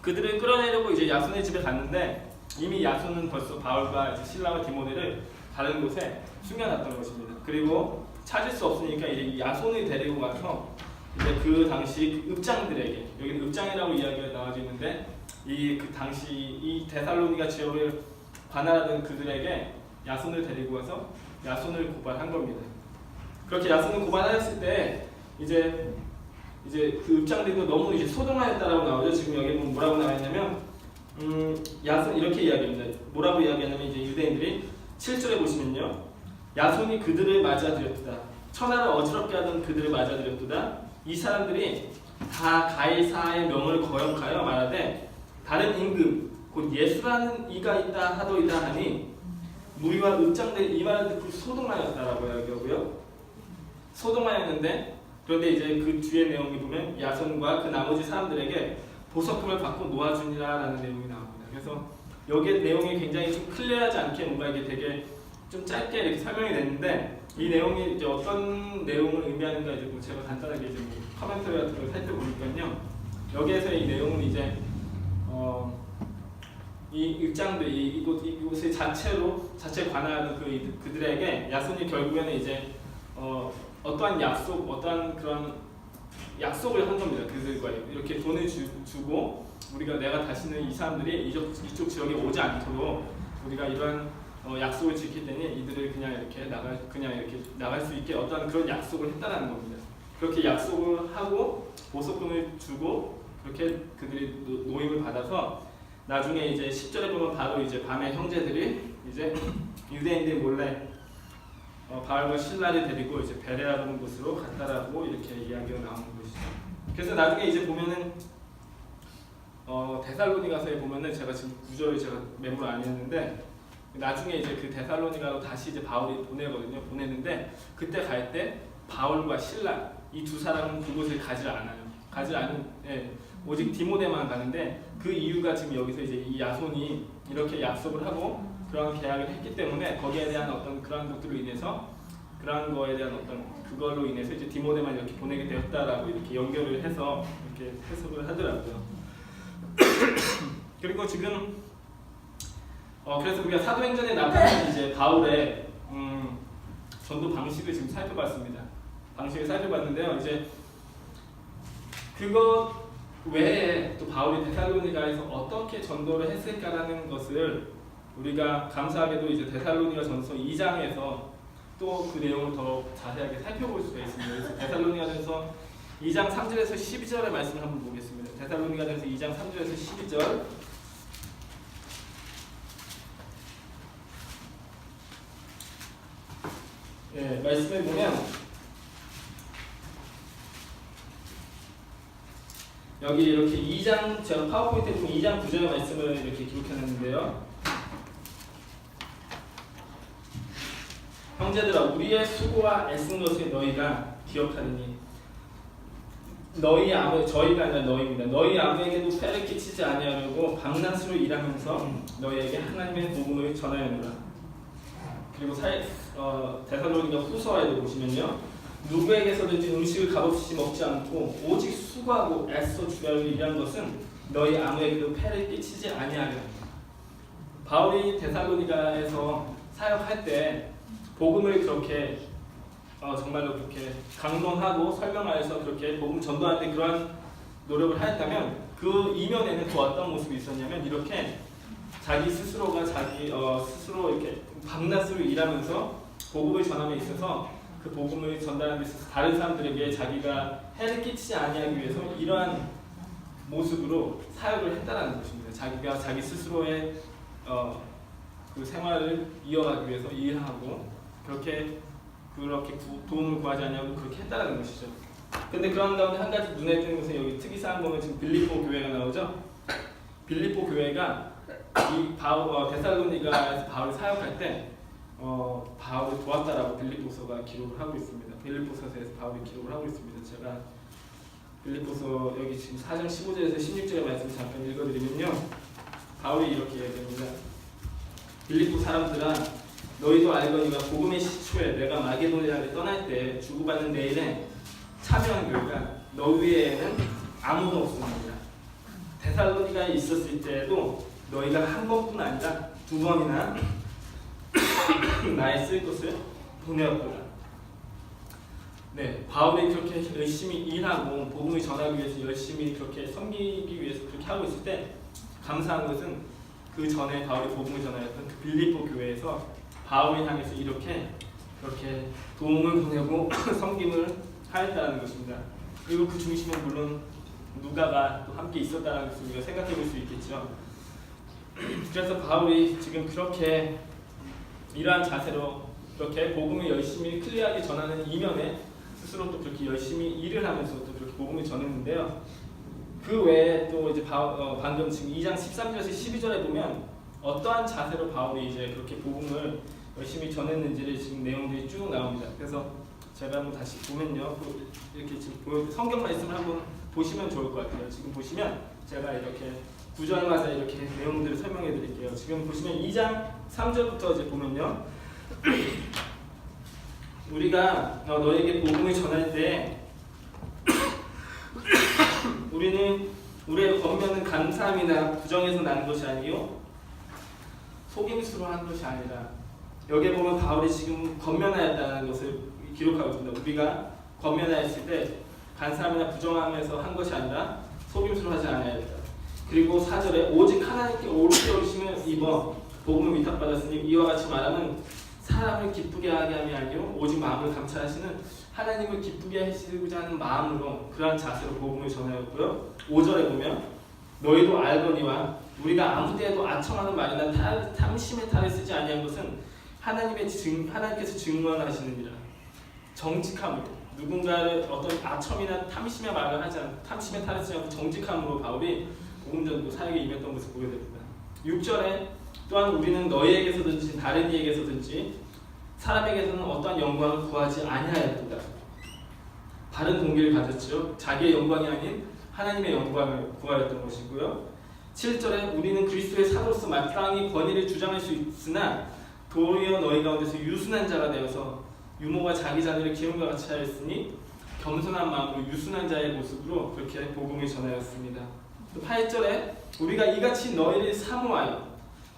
그들을 끌어내려고 이제 야손의 집에 갔는데 이미 야손은 벌써 바울과 이제 실라와 디모데를 다른 곳에 숨겨놨던 것입니다. 그리고 찾을 수 없으니까 이제 야손을 데리고 가서 이제 그 당시 그 읍장들에게, 여기는 읍장이라고 이야기가 나와져 있는데 그 당시 이 데살로니가 지역을 관할하던 그들에게 야손을 데리고 와서 야손을 고발한 겁니다. 그렇게 야손을 고발하였을 때 이제 그 읍장들도 너무 이제 소동하였다라고 나오죠. 지금 여기 보면 뭐라고 나와 있냐면 야손 이렇게 이야기합니다. 뭐라고 이야기하냐면 이제 유대인들이 7절에 보시면요. 야손이 그들을 맞아들였도다. 천하를 어지럽게 하던 그들을 맞아들였도다. 이 사람들이 다 가이사의 명을 거역하여 말하되 다른 임금 곧 예수라는 이가 있다 하더이다 하니 무리와 읍장들이 이 말을 듣고 소동하였다라고 이야기하고요. 소동하였는데 그런데 이제 그 뒤에 내용이 보면 야손과 그 나머지 사람들에게 보석금을 받고 놓아주니라라는 내용이 나옵니다. 그래서 여기에 내용이 굉장히 좀 클리어하지 않게 뭔가 이게 되게 좀 짧게 이렇게 설명이 됐는데 이 내용이 이제 어떤 내용을 의미하는가 이제 뭐 제가 간단하게 이제 뭐 커멘터리 같은 걸 살펴보니까요. 여기에서 이 내용은 이제 이 입장들 이곳의 자체 관할하는 그들에게 야손이 결국에는 이제 어떠한 약속, 어떠한 그런 약속을 한 겁니다. 그들과 이렇게 돈을 주고 내가 다시는 이 사람들이 이쪽 지역에 오지 않도록 우리가 이러한 약속을 지킬 때니 이들을 그냥 이렇게 나갈 수 있게 어떠한 그런 약속을 했다는 겁니다. 그렇게 약속을 하고 보석금을 주고 그렇게 그들이 노임을 받아서 나중에 이제 10절에 보면 바로 이제 밤에 형제들이 이제 유대인들 몰래 바울과 실라를 데리고 이제 베레아라는 곳으로 갔다라고 이렇게 이야기가 나오는 것이죠. 그래서 나중에 이제 보면은 데살로니가서에 보면은 제가 지금 구절을 제가 메모를 안 했는데 나중에 이제 그 데살로니가로 다시 이제 바울이 보내는데 그때 갈 때 바울과 실라 이 두 사람은 그곳을 가지 않아요. 오직 디모데만 가는데 그 이유가 지금 여기서 이제 이 야손이 이렇게 약속을 하고 그런 계약을 했기 때문에 거기에 대한 어떤 그런 것들로 인해서 그런 거에 대한 어떤 그걸로 인해서 이제 디모데만 이렇게 보내게 되었다라고 이렇게 연결을 해서 이렇게 해석을 하더라고요. 그리고 지금 그래서 우리가 사도행전에 나타난 이제 바울의 전도 방식을 지금 살펴봤습니다. 방식을 살펴봤는데요. 이제 그것 외에 또 바울이 데살로니가에서 어떻게 전도를 했을까라는 것을 우리가 감사하게도 이제 데살로니가 전서 2장에서 또 그 내용을 더 자세하게 살펴볼 수가 있습니다. 그래서 데살로니가전서 2장 3절에서 12절의 말씀을 한번 보겠습니다. 데살로니가전서 2장 3절에서 12절. 말씀을 보면 여기 이렇게 2장 제가 파워포인트에 보면 2장 9절의 말씀을 이렇게 기록해놨는데요. 형제들아 우리의 수고와 애쓴 것을 너희가 기억하느니 저희가 아니라 너희입니다. 너희 아무에게도 폐를 끼치지 아니하려고 밤낮으로 일하면서 너희에게 하나님의 복음을 전하였노라. 그리고 데살로니가 후서에도 보시면요. 누구에게서든지 음식을 값없이 먹지 않고 오직 수고하고 애써 주야로 일한 것은 너희 아무에게도 폐를 끼치지 아니하려. 바울이 데살로니가에서 사역할 때 복음을 그렇게 정말로 그렇게 강론하고 설명하여서 그렇게 복음 전도할 때 그러한 노력을 하였다면 그 이면에는 또 어떤 모습이 있었냐면 이렇게 자기 스스로가 스스로 이렇게 밤낮으로 일하면서 복음을 전함에 있어서 그 복음을 전달하는 데 있어서 다른 사람들에게 자기가 해를 끼치지 아니하기 위해서 이러한 모습으로 사역을 했다는 것입니다. 자기가 자기 스스로의 그 생활을 이어가기 위해서 일하고 그렇게 그렇게 도움을 구하지 않냐고 그렇게 했다는 것이죠. 근데 그런 가운데 한 가지 눈에 띄는 것은 여기 특이사항 보면 지금 빌립보 교회가 나오죠. 빌립보 교회가 이 데살로니가에서 바울이 사역할 때 바울을 도왔다라고 빌립보서가 기록을 하고 있습니다. 빌립보서에서 바울이 기록을 하고 있습니다. 제가 빌립보서 여기 지금 4장 15절에서 16절의 말씀 잠깐 읽어드리면요, 바울이 이렇게 얘기합니다. 빌립보 사람들아, 너희도 알거니와 복음의 시초에 내가 마게도니아를 떠날 때 주고받는 내 일에 참여한 교회가 너 위에는 아무도 없었느니라. 데살로니가에 있었을 때에도 너희가 한 번뿐 아니라 두 번이나 나의 쓸 것을 보내었구나. 네, 바울이 그렇게 열심히 일하고 복음을 전하기 위해서 열심히 그렇게 섬기기 위해서 그렇게 하고 있을 때 감사한 것은 그 전에 바울이 복음을 전하였던 그 빌립보 교회에서 바울을 향해서 이렇게 그렇게 도움을 보내고 섬김을 하였다는 것입니다. 그리고 그 중심에 물론 누가가 또 함께 있었다는 것을 우리가 생각해 볼 수 있겠죠. 그래서 바울이 지금 그렇게 이러한 자세로 그렇게 복음을 열심히 클리어하게 전하는 이면에 스스로 또 그렇게 열심히 일을 하면서 또 그렇게 복음을 전했는데요. 그 외에 또 이제 방금 지금 2장 13절에서 12절에 보면 어떠한 자세로 바울이 이제 그렇게 복음을 열심히 전했는지를 지금 내용들이 쭉 나옵니다. 그래서 제가 한번 다시 보면요, 이렇게 지금 성경 말씀을 한번 보시면 좋을 것 같아요. 지금 보시면 제가 이렇게 구절마다 이렇게 내용들을 설명해 드릴게요. 지금 보시면 2장 3절부터 이제 보면요, 우리가 너에게 복음을 전할 때 우리는 우리의 권면은 감사함이나 부정에서 나는 것이 아니요 속임수로 한 것이 아니라, 여기에 보면 바울이 지금 권면하였다는 것을 기록하고 있습니다. 우리가 권면하였을 때 감사함이나 부정함에서 한 것이 아니라 속임수로 하지 아니하였다. 그리고 4절에 오직 하나님께 옳게 여기심을 입어 복음을 위탁받았으니 이와 같이 말하면 사람을 기쁘게 하게 함이 아니요 오직 마음을 감찰하시는 하나님을 기쁘게 하시고자 하는 마음으로 그러한 자세로 복음을 전하였고요. 5절에 보면 너희도 알거니와 우리가 아무 데에도 아첨하는 말이나 탐심의 탈을 쓰지 아니한 것은 하나님께서 증언하시느니라. 정직함으로, 누군가를 어떤 아첨이나 탐심의 말을 하지 않고 탐심의 탈을 쓰지 않고 정직함으로 바울이 복음전도 사역에 임했던 것을 보게 됩니다. 6절에 또한 우리는 너희에게서든지 다른 이에게서든지 사람에게서는 어떠한 영광을 구하지 아니하였도다. 다른 동기를 가졌죠. 자기의 영광이 아닌 하나님의 영광을 구하였던 것이고요. 7절에 우리는 그리스도의 사도로서 마땅히 권위를 주장할 수 있으나 도리어 너희 가운데서 유순한 자가 되어서 유모가 자기 자녀를 기름과 같이 하였으니 겸손한 마음으로 유순한 자의 모습으로 그렇게 복음을 전하였습니다. 또 8절에 우리가 이같이 너희를 사모하여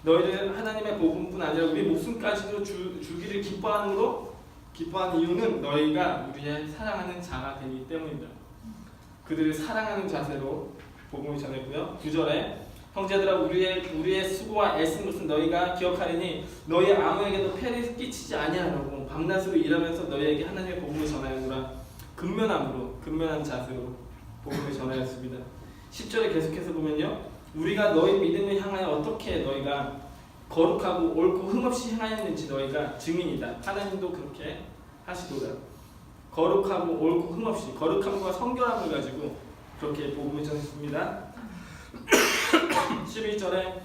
너희를 하나님의 복음뿐 아니라 우리 목숨까지도 주기를 기뻐하는 이유는 너희가 우리의 사랑하는 자가 되기 때문이다. 그들을 사랑하는 자세로 복음을 전했고요. 9절에 형제들아 우리의 수고와 애쓴 것은 너희가 기억하리니 너희 아무에게도 폐를 끼치지 아니하려고 밤낮으로 일하면서 너희에게 하나님의 복음을 전하였노라. 근면한 자세로 복음을 전하였습니다. 10절에 계속해서 보면요, 우리가 너희 믿음을 향하여 어떻게 너희가 거룩하고 옳고 흠없이 행하였는지 너희가 증인이다. 하나님도 그렇게 하시도다. 거룩하고 옳고 흠없이, 거룩함과 성결함을 가지고 그렇게 복음을 전했습니다. 11절에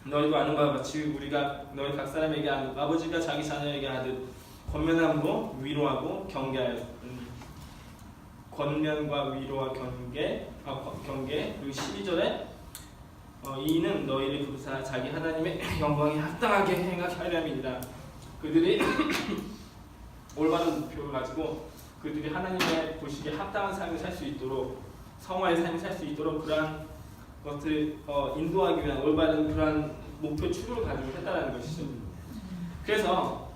너희도 아는 바와 같이 우리가 너희 각 사람에게 아버지가 자기 자녀에게 하듯 권면함으로 위로하고 경계하였다. 권면과 위로와 경계. 그리고 12절에 이는 너희를 부르사 자기 하나님의 영광에 합당하게 행하게 하려함이니라. 그들이 올바른 목표를 가지고 그들이 하나님의 보시기에 합당한 삶을 살 수 있도록, 성화의 삶을 살 수 있도록 그러한 것을 인도하기 위한 올바른 그러한 목표 추구를 가지고 했다는 것이죠. 그래서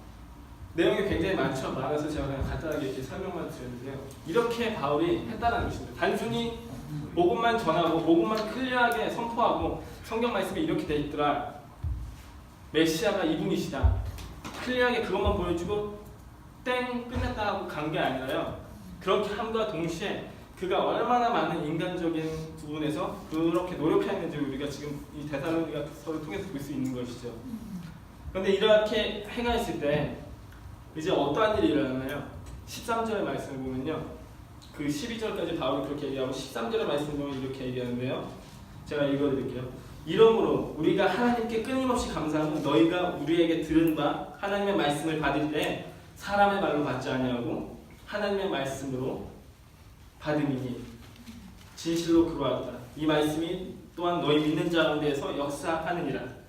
내용이 굉장히 많죠. 많아서 제가 그냥 간단하게 이렇게 설명만 드렸는데요. 이렇게 바울이 했다는 것입니다. 단순히 복음만 전하고 복음만 클리어하게 선포하고 성경 말씀에 이렇게 돼 있더라, 메시아가 이분이시다, 클리어하게 그것만 보여주고 땡 끝냈다 하고 간 게 아니라요, 그렇게 함과 동시에 그가 얼마나 많은 인간적인 부분에서 그렇게 노력했는지 우리가 지금 이 데살로니가서를 통해서 볼 수 있는 것이죠. 그런데 이렇게 행하였을 때 이제 어떠한 일이 일어나나요? 13절의 말씀을 보면요. 그 12절까지 바울이 그렇게 얘기하고 13절의 말씀을 보면 이렇게 얘기하는데요. 제가 읽어드릴게요. 이러므로 우리가 하나님께 끊임없이 감사하고 너희가 우리에게 들은 바 하나님의 말씀을 받을 때 사람의 말로 받지 아니하고 하나님의 말씀으로 받음이니 진실로 그러하다. 이 말씀이 또한 너희 믿는 자 가운데에서 역사하느니라.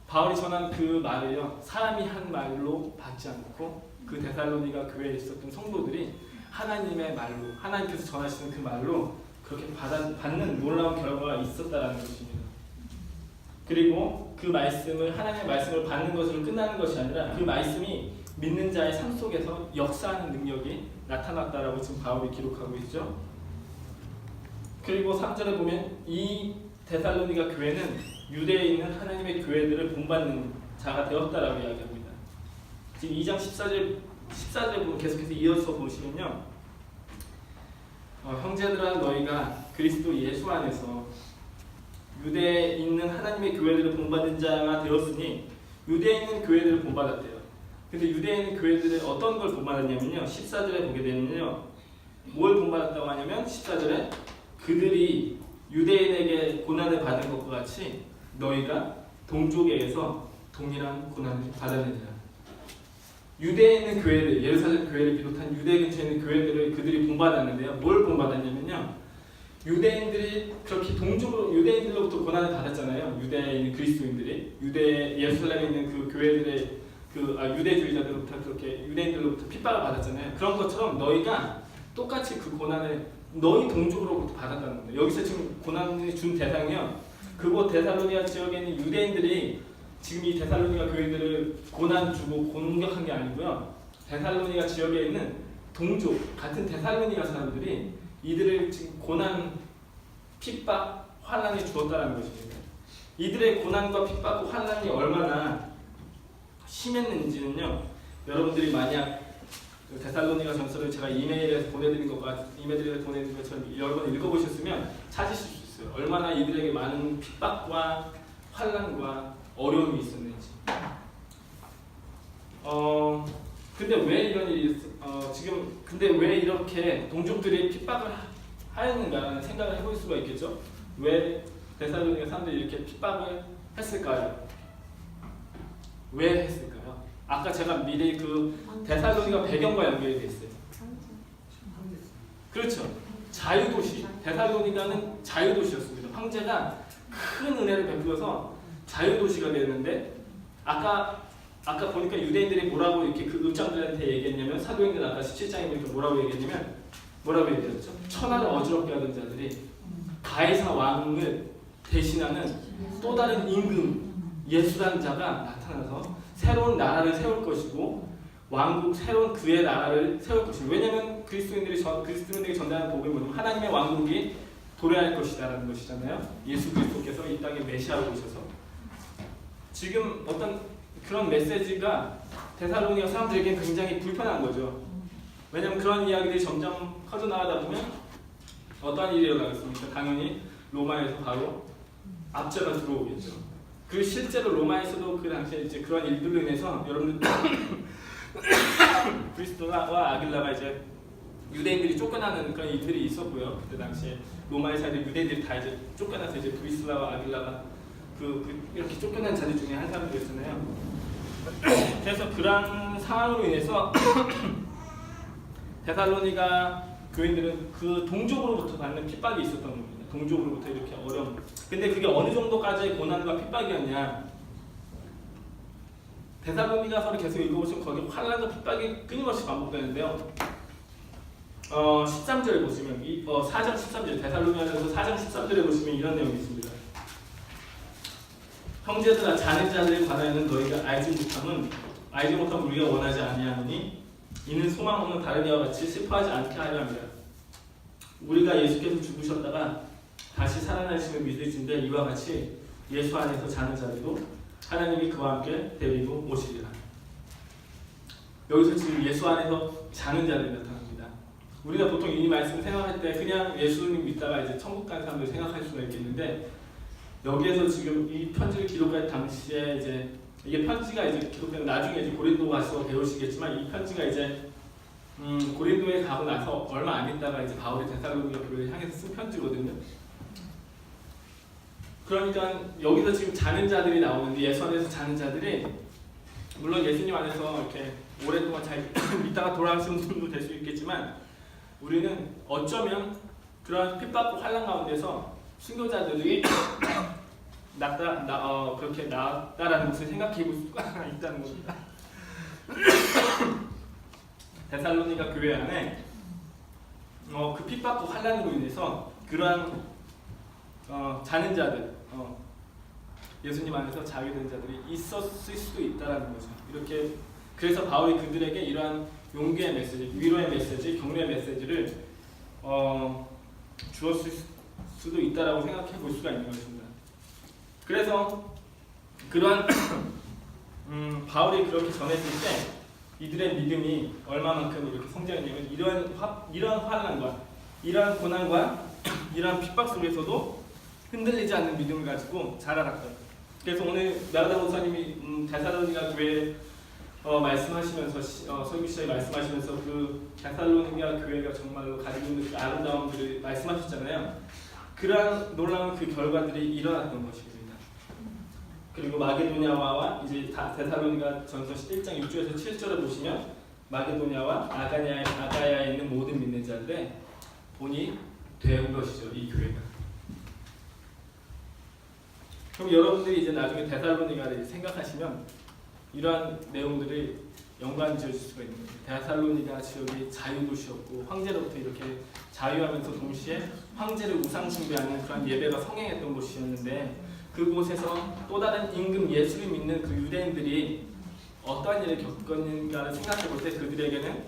바울이 전한 그 말을요, 사람이 한 말로 받지 않고 그 데살로니가 교회에 있었던 성도들이 하나님의 말로, 하나님께서 전하시는 그 말로 그렇게 받는 놀라운 결과가 있었다라는 것입니다. 그리고 그 말씀을, 하나님의 말씀을 받는 것으로 끝나는 것이 아니라 그 말씀이 믿는 자의 삶 속에서 역사하는 능력이 나타났다라고 지금 바울이 기록하고 있죠. 그리고 3절에 보면 이 데살로니가 교회는 유대에 있는 하나님의 교회들을 본받는 자가 되었다라고 이야기합니다. 지금 2장 14절에 보면 계속해서 이어서 보시면요. 형제들아 너희가 그리스도 예수 안에서 유대에 있는 하나님의 교회들을 본받은 자가 되었으니 유대에 있는 교회들을 본받았대요. 근데 유대에 있는 교회들은 어떤 걸 본받았냐면요. 14절에 보게 되면요. 뭘 본받았다고 하냐면 14절에 그들이 유대인에게 고난을 받은 것과 같이 너희가 동족에게서 동일한 고난을 받았느니라. 유대에 있는 교회들, 예루살렘 교회를 비롯한 유대 근처에 있는 교회들을 그들이 본받았는데요. 뭘 본받았냐면요. 유대인들이 그렇게 동족으로 유대인들로부터 고난을 받았잖아요. 유대에 있는 그리스도인들이 예루살렘에 있는 그 교회들의 유대주의자들로부터 그렇게 유대인들로부터 핍박을 받았잖아요. 그런 것처럼 너희가 똑같이 그 고난을 너희 동족으로부터 받았다는 거예요. 여기서 지금 고난을 준 대상이요. 그곳 데살로니가 지역에 있는 유대인들이 지금 이 데살로니가 교회들을 고난 주고 공격한 게 아니고요. 데살로니가 지역에 있는 동족 같은 데살로니가 사람들이 이들을 지금 고난, 핍박, 환난이 주었다는 것입니다. 이들의 고난과 핍박과 환난이 얼마나 심했는지는요. 여러분들이 만약 데살로니가 전서를 제가 이메일에 보내드린 것처럼 여러 번 읽어보셨으면 찾으실 수 있어요. 얼마나 이들에게 많은 핍박과 환난과 어려움이 있었는지. 근데 왜 이런 일이 근데 왜 이렇게 동족들이 핍박을 하였는가라는 생각을 해볼 수가 있겠죠. 왜 데살로니가 사람들이 이렇게 핍박을 했을까요? 왜 했을까요? 아까 제가 미리 그 데살로니가 배경과 연결이 돼 있어요. 그렇죠. 자유도시. 데살로니가는 자유도시였습니다. 황제가 큰 은혜를 베풀어서 자유도시가 되었는데 아까 보니까 유대인들이 뭐라고 이렇게 그 읍장들한테 얘기했냐면 사도행전 아까 17장에 보니까 뭐라고 얘기했죠? 천하를 어지럽게 하던 자들이 가이사 왕을 대신하는 또 다른 임금 예수라는 자가 나타나서 새로운 나라를 세울 것이고 왕국 새로운 그의 나라를 세울 것입니다. 왜냐하면 그리스도인들이 전달하는 복음이 뭐냐면 하나님의 왕국이 도래할 것이다라는 것이잖아요. 예수 그리스도께서 이 땅에 메시아로 오셔서 지금 어떤 그런 메시지가 데살로니가 사람들에게 굉장히 불편한 거죠. 왜냐하면 그런 이야기들이 점점 커져나가다 보면 어떠한 일이 일어나겠습니까? 당연히 로마에서 바로 압제가 들어오겠죠. 그리고 실제로 로마에서도 그 당시에 이제 그런 일들로 인해서 여러분들 브리스도와 아길라가 이제 유대인들이 쫓겨나는 그런 일들이 있었고요. 그때 당시에 로마의 사람들 유대인들이 다 이제 쫓겨나서 이제 브리스도와 아길라가 이렇게 쫓겨난 자들 중에 한 사람들이었잖아요. 그래서 그런 상황으로 인해서 데살로니가 교인들은 그 동족으로부터 받는 핍박이 있었던 겁니다. 동족으로부터 이렇게 어려움. 근데 그게 어느 정도까지의 고난과 핍박이었냐? 데살로니가서를 계속 읽어보시면 거기 환난과 핍박이 끊임없이 반복되는데요. 13절에 보시면 4장 13절 데살로니가서 4장 13절에 보시면 이런 내용이 있습니다. 형제들아 자는 자들에 관하여는 너희가 알지 못함은 우리가 원하지 아니하노니 이는 소망 없는 다른 이와 같이 슬퍼하지 않게 하려 합니다. 우리가 예수께서 죽으셨다가 다시 살아나심을 믿으신데 이와 같이 예수 안에서 자는 자들도 하나님이 그와 함께 데리고 오시리라. 여기서 지금 예수 안에서 자는 자들이 나타납니다. 우리가 보통 이 말씀을 생각할 때 그냥 예수님 믿다가 이제 천국 가는 사람들 생각할 수가 있겠는데 여기에서 지금 이 편지를 기록할 당시에 이제 이게 편지가 이제 기록되면 나중에 이제 고린도 가서 배우시겠지만 이 편지가 이제 고린도에 가고 나서 얼마 안 있다가 이제 바울이 데살로니가 교회를 향해서 쓴 편지거든요. 그러니까 여기서 지금 자는 자들이 나오는데 예수 안에서 자는 자들이 물론 예수님 안에서 이렇게 오랫동안 잘 믿다가 돌아가신 분도 될 수 있겠지만 우리는 어쩌면 그런 핍박과 환난 가운데서 순교자들이 그렇게 낫다라는 것을 생각해 볼 수가 있다는 겁니다. 데살로니가 교회 안에 그 핍박과 환난으로 인해서 그러한 자는 자들, 예수님 안에서 자게 된 자들이 있었을 수도 있다라는 거죠. 이렇게 그래서 바울이 그들에게 이러한 용기의 메시지, 위로의 메시지, 격려의 메시지를 주었을 수도 있다라고 생각해 볼 수가 있는 것입니다. 그래서 그러한 바울이 그렇게 전했을 때 이들의 믿음이 얼마만큼 이렇게 성장했냐면 이러한 환난과 이러한 고난과 이러한 핍박 속에서도 흔들리지 않는 믿음을 가지고 자라났다. 그래서 오늘 나가다 목사님이 데살로니가 교회 말씀하시면서 설교 시작에 말씀하시면서 그 데살로니가 교회가 정말로 가지고 있는 그 아름다움들을 말씀하셨잖아요. 그러한 놀라운 그 결과들이 일어났던 것입니다. 그리고 마게도냐와 이제 데살로니가 전서 1장 6절에서 7절을 보시면 마게도냐와 아가야에 있는 모든 믿는 자들의 본이 된 것이죠. 이 교회가. 그럼 여러분들이 이제 나중에 데살로니가를 생각하시면 이러한 내용들을 연관 지어줄 수가 있는 거예요. 데살로니가 지역이 자유도시였고 황제로부터 이렇게 자유하면서 동시에 황제를 우상 숭배하는 그런 예배가 성행했던 곳이었는데 그곳에서 또 다른 임금 예수를 믿는 그 유대인들이 어떠한 일을 겪었는가를 생각해 볼 때 그들에게는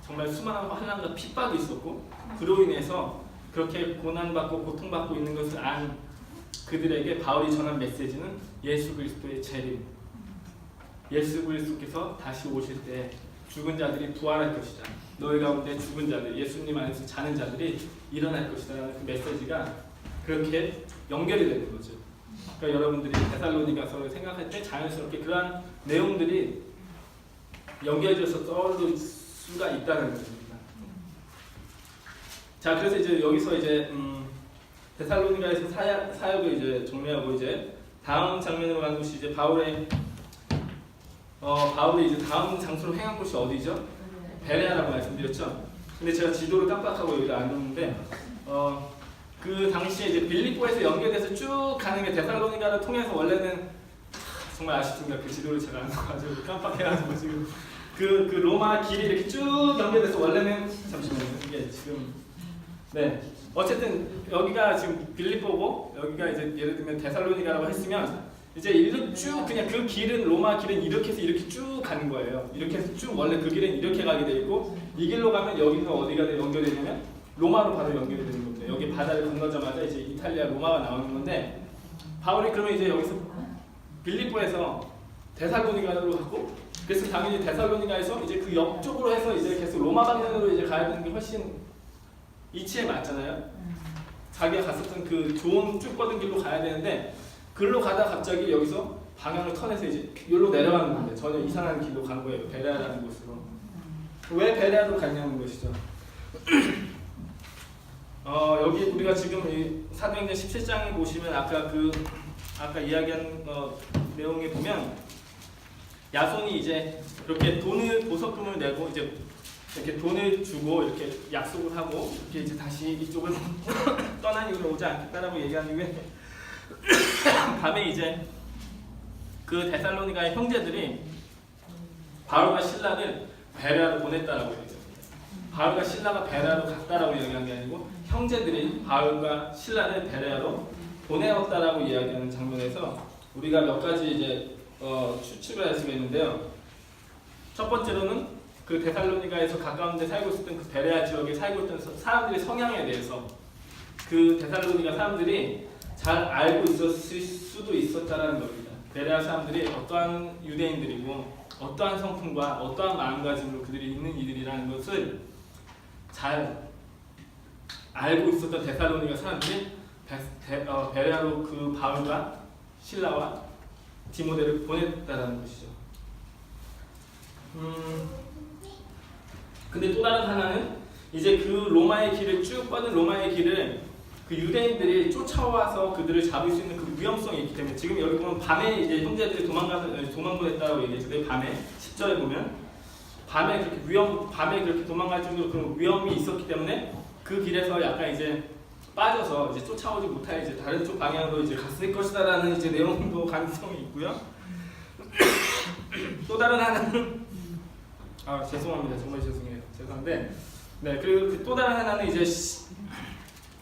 정말 수많은 환난과 핍박이 있었고 그로 인해서 그렇게 고난받고 고통받고 있는 것을 안 그들에게 바울이 전한 메시지는 예수 그리스도의 재림, 예수 그리스도께서 다시 오실 때 죽은 자들이 부활할 것이다. 너희 가운데 죽은 자들, 예수님 안에서 자는 자들이 일어날 것이다. 라는 그 메시지가 그렇게 연결이 되는 거죠. 그러니까 여러분들이 데살로니가서를 생각할 때 자연스럽게 그러한 내용들이 연결돼서 떠오를 수가 있다는 것입니다. 자, 그래서 이제 여기서 이제 데살로니가에서 사역을 이제 정리하고 이제 다음 장면으로 가는 곳이 이제 바울이 이제 다음 장소로 행한 곳이 어디죠? 베레아라고 말씀드렸죠. 근데 제가 지도를 깜빡하고 여기를 안 놓는데 그 당시에 이제 빌립보에서 연결돼서 쭉 가는 게 데살로니가를 통해서 원래는 정말 아쉽습니다. 그 지도를 제가 안 넣어가지고 깜빡해가지고 지금 그 로마 길이 이렇게 쭉 연결돼서 원래는 잠시만요. 이게 지금 네 어쨌든 여기가 지금 빌립보고 여기가 이제 예를 들면 데살로니가라고 했으면 이제 이렇게 쭉 그냥 그 길은 로마 길은 이렇게 해서 이렇게 쭉 가는 거예요. 이렇게 해서 쭉 원래 그 길은 이렇게 가게 돼 있고 이 길로 가면 여기서 어디가 연결이 되냐면 로마로 바로 연결이 되는 겁니다. 여기 바다를 건너자마자 이제 이탈리아 로마가 나오는 건데 바울이 그러면 이제 여기서 빌립보에서 데살로니가로 갔고 그래서 당연히 데살로니가에서 이제 그 옆쪽으로 해서 이제 계속 로마 방면으로 이제 가야 되는 게 훨씬 이치에 맞잖아요. 자기가 갔었던 그 좋은 쭉 뻗은 길로 가야 되는데 글로 가다 갑자기 여기서 방향을 턴해서 이제 여기로 내려가는 건데 전혀 이상한 길로 간 거예요. 베레아라는 곳으로. 왜 베레아로 갔냐는 것이죠. 여기 우리가 지금 이 사도행전 17장에 보시면 아까 이야기한 내용에 보면 야손이 이제 이렇게 보석금을 내고 이제 이렇게 돈을 주고 이렇게 약속을 하고 이렇게 이제 다시 이쪽을 떠난 이후로 오지 않겠다라고 얘기한 이후에 밤에 이제 그 데살로니가의 형제들이 바울과 신라를 베레아로 보냈다라고 얘기합니다. 바울과 신라가 베레아로 갔다라고 이야기한 게 아니고 형제들이 바울과 신라를 베레아로 보내었다라고 이야기하는 장면에서 우리가 몇 가지 이제 추측을 할 수가 있는데요. 첫 번째로는 그 데살로니가에서 가까운 데 살고 있었던 그 베레아 지역에 살고 있던 사람들의 성향에 대해서 그 데살로니가 사람들이 잘 알고 있었을 수도 있었다라는 겁니다. 베레아 사람들이 어떠한 유대인들이고 어떠한 성품과 어떠한 마음가짐으로 그들이 있는 이들이라는 것을 잘 알고 있었던 데살로니가 사람들이 베레아로 그 바울과 신라와 디모데를 보냈다라는 것이죠. 근데 또 다른 하나는 이제 그 로마의 길을 쭉 뻗은 로마의 길을 그 유대인들이 쫓아와서 그들을 잡을 수 있는 그 위험성이 있기 때문에 지금 여기 보면 밤에 이제 형제들이 도망보냈다고 얘기했죠. 밤에 10절에 보면 밤에 그렇게 도망갈 정도로 그런 위험이 있었기 때문에 그 길에서 약간 이제 빠져서 이제 쫓아오지 못할 이제 다른 쪽 방향으로 이제 갔을 것이다라는 이제 내용도 가능성이 있고요. 또 다른 하나는 죄송합니다. 정말 죄송한데 네, 그리고 또 다른 하나는 이제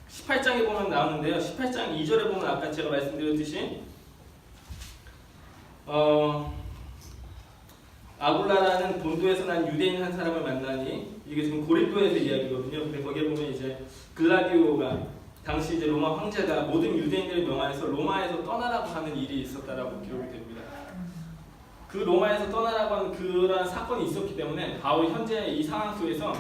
18장에 보면 나오는데요. 18장 2절에 보면 아까 제가 말씀드렸듯이 아굴라라는 본도에서 난 유대인 한 사람을 만나니 이게 지금 고린도에서 이야기거든요. 근데 거기에 보면 이제 글라디오가 당시 이제 로마 황제가 모든 유대인들을 명하여서 로마에서 떠나라고 하는 일이 있었다라고 기록이 됩니다. 그 로마에서 떠나라고 하는 그러한 사건이 있었기 때문에 바울이 현재 이 상황 속에서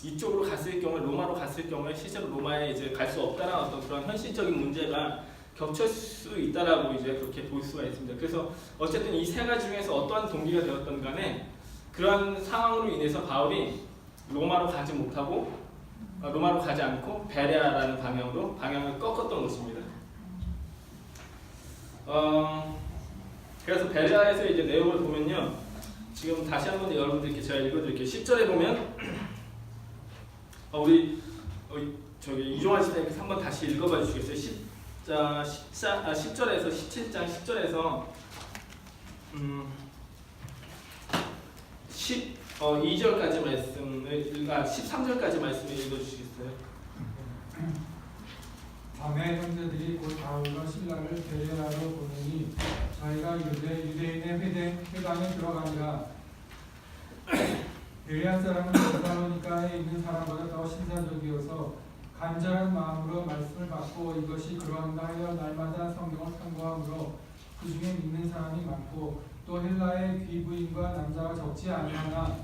이쪽으로 갔을 경우에 로마로 갔을 경우에 실제로 로마에 이제 갈 수 없다라는 어떤 그런 현실적인 문제가 겹칠 수 있다라고 이제 그렇게 볼 수가 있습니다. 그래서 어쨌든 이 세 가지 중에서 어떠한 동기가 되었던 간에 그러한 상황으로 인해서 바울이 로마로 가지 않고 베레아라는 방향을 꺾었던 것입니다. 그래서 베레아에서 이제 내용을 보면요. 지금 다시 한번 여러분들께 제가 읽어드릴게요. 10절에 보면 우리 저기 이종환 씨님께서 한번 다시 읽어봐 주시겠어요? 10절에서 17장 10절에서 2절까지 말씀을 13절까지 말씀을 읽어주시겠어요? 밤에 형제들이 곧 바울과 신라를 베레아로 보내니 저희가 유대인의 회당에 들어가니라. 베레아 사람은 데살로니가에 있는 사람보다 더 신사적이어서 간절한 마음으로 말씀을 받고 이것이 그러한가 하여 날마다 성경을 탐구하므로 그 중에 믿는 사람이 많고 또 헬라의 귀부인과 남자가 적지 아니하나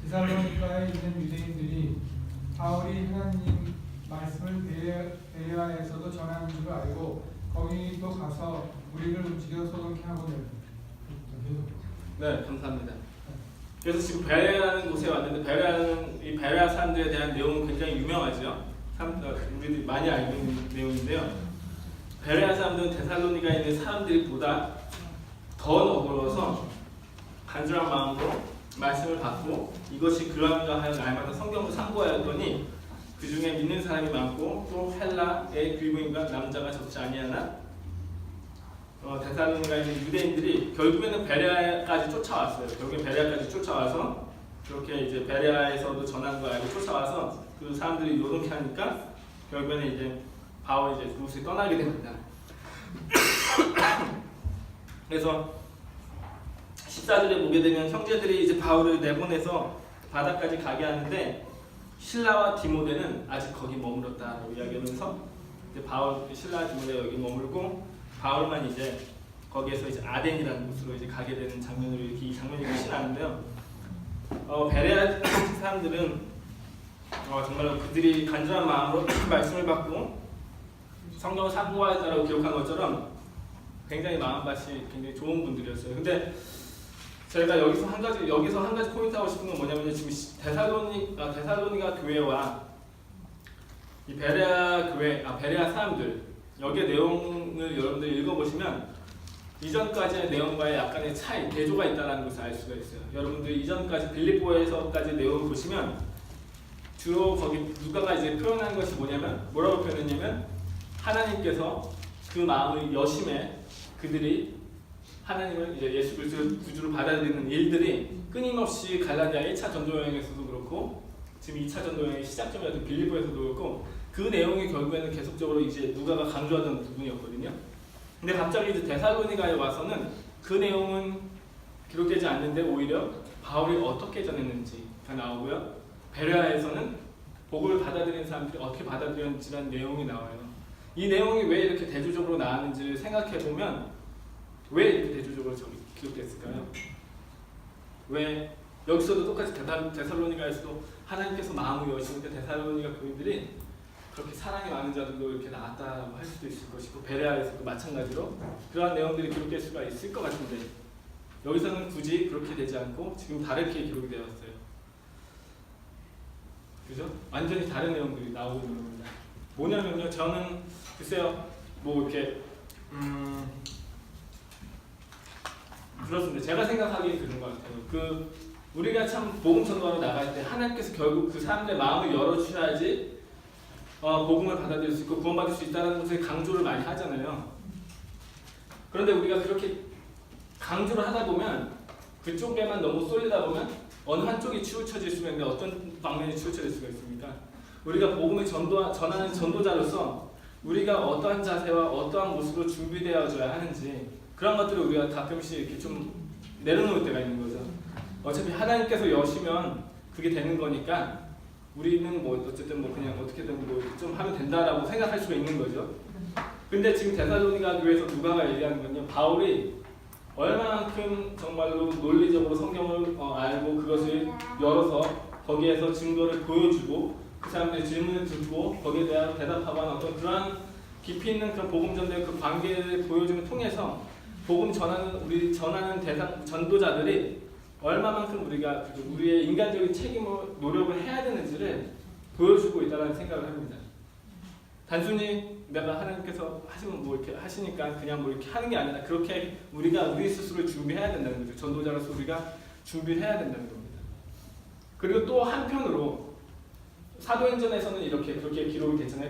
데살로니가에 있는 유대인들이 바울이 하나님 말씀을 베레아에서도 전하는 줄 알고 거기도 가서 우리를 움직여 소동케 하거늘. 네, 감사합니다. 그래서 지금 베레아라는 곳에 왔는데 이 베레아 사람들에 대한 내용은 굉장히 유명하죠. 우리들이 많이 알고 있는 내용인데요. 베레아 사람들은 데살로니가에 있는 사람들보다 더 너그러워서 간절한 마음으로 말씀을 받고 이것이 그러한가 하여 날마다 성경을 상고하였더니 그 중에 믿는 사람이 많고 또 헬라의 귀부인과 남자가 적지 아니하나 데살로니가에 있는 유대인들이 결국에는 베레아까지 쫓아왔어요. 결국에 베레아까지 쫓아와서 그렇게 이제 베레아에서도 전한 거 알고 쫓아와서 그 사람들이 요동케 하니까 결국에는 이제 바울이 이제 그곳을 떠나게 됩니다. 그래서 14절에 보게 되면 형제들이 이제 바울을 내보내서 바다까지 가게 하는데 신라와 디모데는 아직 거기 머물렀다라고 이야기하면서 이제 신라와 디모데 여기 머물고 바울만 이제 거기에서 이제 아덴이라는 곳으로 이제 가게 되는 장면으로 이렇게 이 장면이 끝이 나는데요. 베레아 사람들은 정말 그들이 간절한 마음으로 말씀을 받고 성경을 상고하였다라고 기록한 것처럼 굉장히 마음밭이 굉장히 좋은 분들이었어요. 근데 제가 여기서 한 가지 포인트 하고 싶은 건 뭐냐면 지금 데살로니가 교회와 이 베레아 사람들 여기에 내용을 여러분들 읽어보시면 이전까지의 내용과의 약간의 차이, 대조가 있다는 것을 알 수가 있어요. 여러분들 이전까지 빌립보에서까지 내용을 보시면 주로 거기 누가가 이제 표현한 것이 뭐라고 표현했냐면 하나님께서 그 마음의 여심에 그들이 하나님을 이제 예수 그리스도의 구주로 받아들이는 일들이 끊임없이 갈라디아 1차 전도 여행에서도 그렇고 지금 2차 전도 여행의 시작점이었던 빌립보에서도 그렇고 그 내용이 결국에는 계속적으로 이제 누가가 강조하던 부분이었거든요. 근데 갑자기 이제 데살로니가에 와서는 그 내용은 기록되지 않는데 오히려 바울이 어떻게 전했는지가 나오고요. 베레아에서는 복음을 받아들이는 사람들이 어떻게 받아들였는지라는 내용이 나와요. 이 내용이 왜 이렇게 대조적으로 나왔는지를 생각해 보면 왜 이렇게 대조적으로 기록됐을까요? 왜 여기서도 똑같이 데살로니가에서도 하나님께서 마음을 여시는데 데살로니가 교인들이 그렇게 사랑이 많은 자들도 이렇게 나왔다고 할 수도 있을 것이고 베레아에서도 마찬가지로 그러한 내용들이 기록될 수가 있을 것 같은데 여기서는 굳이 그렇게 되지 않고 지금 다르게 기록이 되었어요. 그죠? 완전히 다른 내용들이 나오고 있는 겁니다. 뭐냐면요, 저는 글쎄요, 뭐 이렇게 그렇습니다. 제가 생각하기에 그런 것 같아요. 우리가 참 복음 전도하러 나갈 때 하나님께서 결국 그 사람들의 마음을 열어주셔야지 복음을 받아들일 수 있고 구원받을 수 있다는 것을 강조를 많이 하잖아요. 그런데 우리가 그렇게 강조를 하다 보면 그쪽에만 너무 쏠리다 보면 어느 한쪽이 치우쳐질 수가 있는데 어떤 방면이 치우쳐질 수가 있습니까? 우리가 복음을 전하는 전도자로서 우리가 어떠한 자세와 어떠한 모습으로 준비되어져야 하는지 그런 것들을 우리가 가끔씩 이렇게 좀 내려놓을 때가 있는 거죠. 어차피 하나님께서 여시면 그게 되는 거니까 우리는 뭐 어쨌든 뭐 그냥 어떻게든 뭐 좀 하면 된다라고 생각할 수가 있는 거죠. 근데 지금 데살로니가 교회에서 누가가 얘기하는 건요, 바울이 얼마만큼 정말로 논리적으로 성경을 알고 그것을 열어서 거기에서 증거를 보여주고 그 사람들의 질문을 듣고 거기에 대한 대답하고 하는 어떤 그러한 깊이 있는 그런 복음 전도의 그 관계를 보여주는 통해서 복음 전하는 대상 전도자들이 얼마만큼 우리가 우리의 인간적인 책임을 노력을 해야 되는지를 보여주고 있다는 생각을 합니다. 단순히 내가 하나님께서 하시면 뭐 이렇게 하시니까 그냥 뭐 이렇게 하는 게 아니라 그렇게 우리가 우리 스스로를 준비해야 된다는 거죠. 전도자로서 우리가 준비를 해야 된다는 겁니다. 그리고 또 한편으로 사도행전에서는 그렇게 기록이 됐잖아요.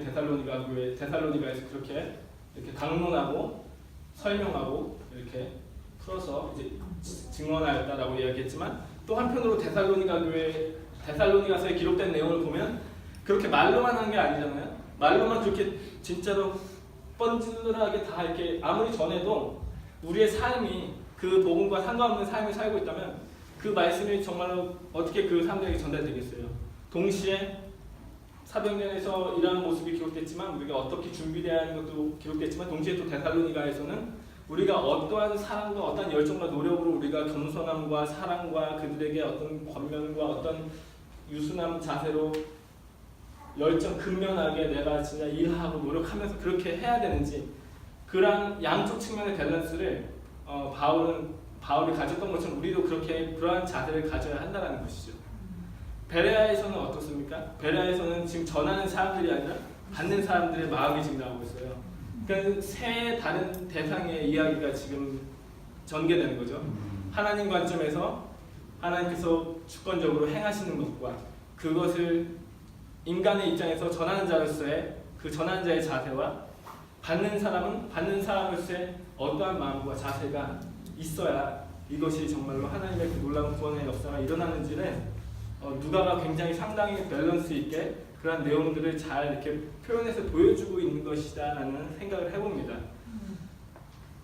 데살로니가에서 그렇게 이렇게 강론하고 설명하고 이렇게 풀어서 이제 증언하였다라고 이야기했지만 또 한편으로 데살로니가서에 기록된 내용을 보면 그렇게 말로만 한 게 아니잖아요. 말로만 그렇게 진짜로 뻔질하게 다 이렇게 아무리 전해도 우리의 삶이 그 복음과 상관없는 삶을 살고 있다면 그 말씀이 정말로 어떻게 그 사람들에게 전달되겠어요. 동시에 사도행전에서 이러한 모습이 기록됐지만 우리가 어떻게 준비되어야 하는 것도 기록됐지만 동시에 또 데살로니가에서는 우리가 어떠한 사랑과 어떠한 열정과 노력으로 우리가 겸손함과 사랑과 그들에게 어떤 권면과 어떤 유순한 자세로 열정 근면하게 내가 진짜 일하고 노력하면서 그렇게 해야 되는지 그러한 양쪽 측면의 밸런스를 바울이 가졌던 것처럼 우리도 그러한 자세를 가져야 한다는 것이죠. 베레아에서는 어떻습니까? 베레아에서는 지금 전하는 사람들이 아니라 받는 사람들의 마음이 지금 나오고 있어요. 그러니까 세 다른 대상의 이야기가 지금 전개되는 거죠. 하나님 관점에서 하나님께서 주권적으로 행하시는 것과 그것을 인간의 입장에서 전하는 자로서의 그 전하는 자의 자세와 받는 사람은 받는 사람으로서의 어떠한 마음과 자세가 있어야 이것이 정말로 하나님의 그 놀라운 구원의 역사가 일어나는지를 누가가 굉장히 상당히 밸런스 있게 그런 내용들을 잘 이렇게 표현해서 보여주고 있는 것이다라는 생각을 해봅니다.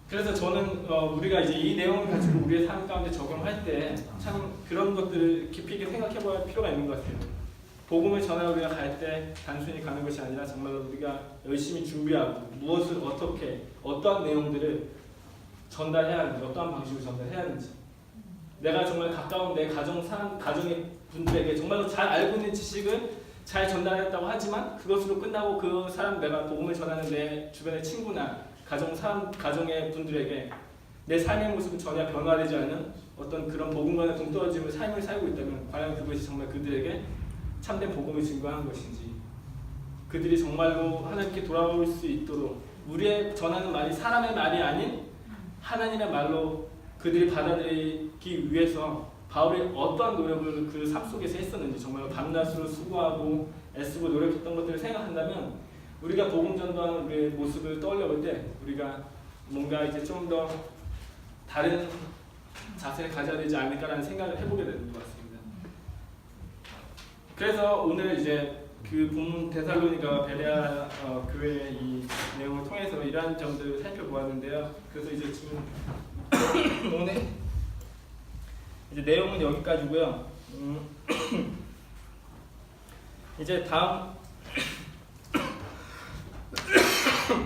그래서 저는 우리가 이제 이 내용을 가지고 우리의 삶 가운데 적용할 때 참 그런 것들을 깊이 있게 생각해볼 필요가 있는 것 같아요. 복음을 전하러 우리가 갈 때 단순히 가는 것이 아니라 정말로 우리가 열심히 준비하고 무엇을 어떻게 어떠한 내용들을 전달해야 하는지 어떠한 방식으로 전달해야 하는지 내가 정말 가까운 내 가정의 분들에게 정말로 잘 알고 있는 지식을 잘 전달했다고 하지만 그것으로 끝나고 그 사람 내가 복음을 전하는 내 주변의 친구나 가정의 분들에게 내 삶의 모습은 전혀 변화되지 않는 어떤 그런 복음과는 동떨어지는 삶을 살고 있다면 과연 그것이 정말 그들에게 참된 복음을 증거하는 것인지 그들이 정말로 하나님께 돌아올 수 있도록 우리의 전하는 말이 사람의 말이 아닌 하나님의 말로 그들이 받아들이기 위해서 바울이 어떠한 노력을 그 삶 속에서 했었는지 정말 밤낮으로 수고하고 애쓰고 노력했던 것들을 생각한다면 우리가 복음 전도하는 우리의 모습을 떠올려 볼 때 우리가 뭔가 이제 좀 더 다른 자세를 가져야 되지 않을까라는 생각을 해보게 되는 것 같습니다. 그래서 오늘 이제 그 본문 데살로니가와 베레아 교회의 이 내용을 통해서 이러한 점들을 살펴보았는데요. 그래서 이제 지금 오늘 이제 내용은 여기까지고요. 이제 다음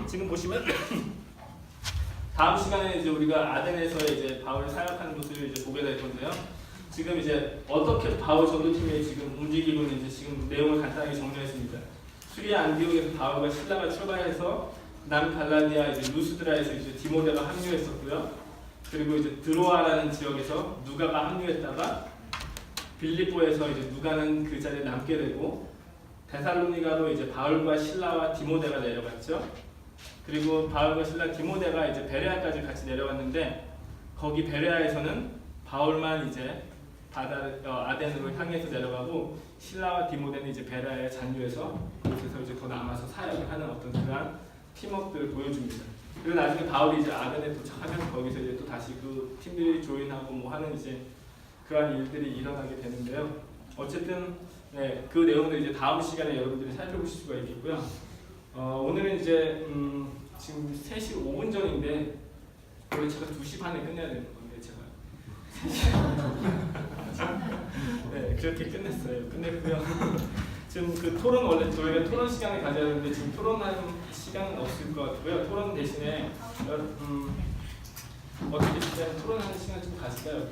지금 보시면 다음 시간에 이제 우리가 아덴에서 이제 바울이 사역하는 것을 이제 보게 될 건데요. 지금 이제 어떻게 바울 전도팀이 지금 움직이고 있는지 지금 내용을 간단하게 정리했습니다. 수리아 안디옥에서 바울과 실라가 출발해서 남갈라디아 이제 루스드라에서 이제 디모데가 합류했었고요. 그리고 이제 드로아라는 지역에서 누가가 합류했다가 빌립보에서 이제 누가는 그 자리에 남게 되고 데살로니가로 이제 바울과 실라와 디모데가 내려갔죠. 그리고 바울과 실라, 디모데가 이제 베레아까지 같이 내려왔는데 거기 베레아에서는 바울만 이제 아덴으로 향해서 내려가고 신라와 디모데는 이제 베레아에 잔류해서 그곳에서 이제 더 남아서 사역을 하는 어떤 그런 팀워크를 보여줍니다. 그리고 나중에 바울이 이제 아덴에 도착하면 거기서 이제 또 다시 그 팀들이 조인하고 뭐 하는 이제 그러한 일들이 일어나게 되는데요. 어쨌든 네, 그 내용들 이제 다음 시간에 여러분들이 살펴보실 수가 있겠고요. 오늘은 이제 지금 3시 5분 전인데 원래 제가 2시 반에 끝내야 되는 건데 제가 네, 그렇게 끝냈어요. 끝냈고요. 지금 그 토론 원래 저희가 토론 시간을 가져야 되는데 지금 토론하는 시간은 없을 것 같고요. 토론 대신에 어떻게 진짜 토론하는 시간 좀 가질까요?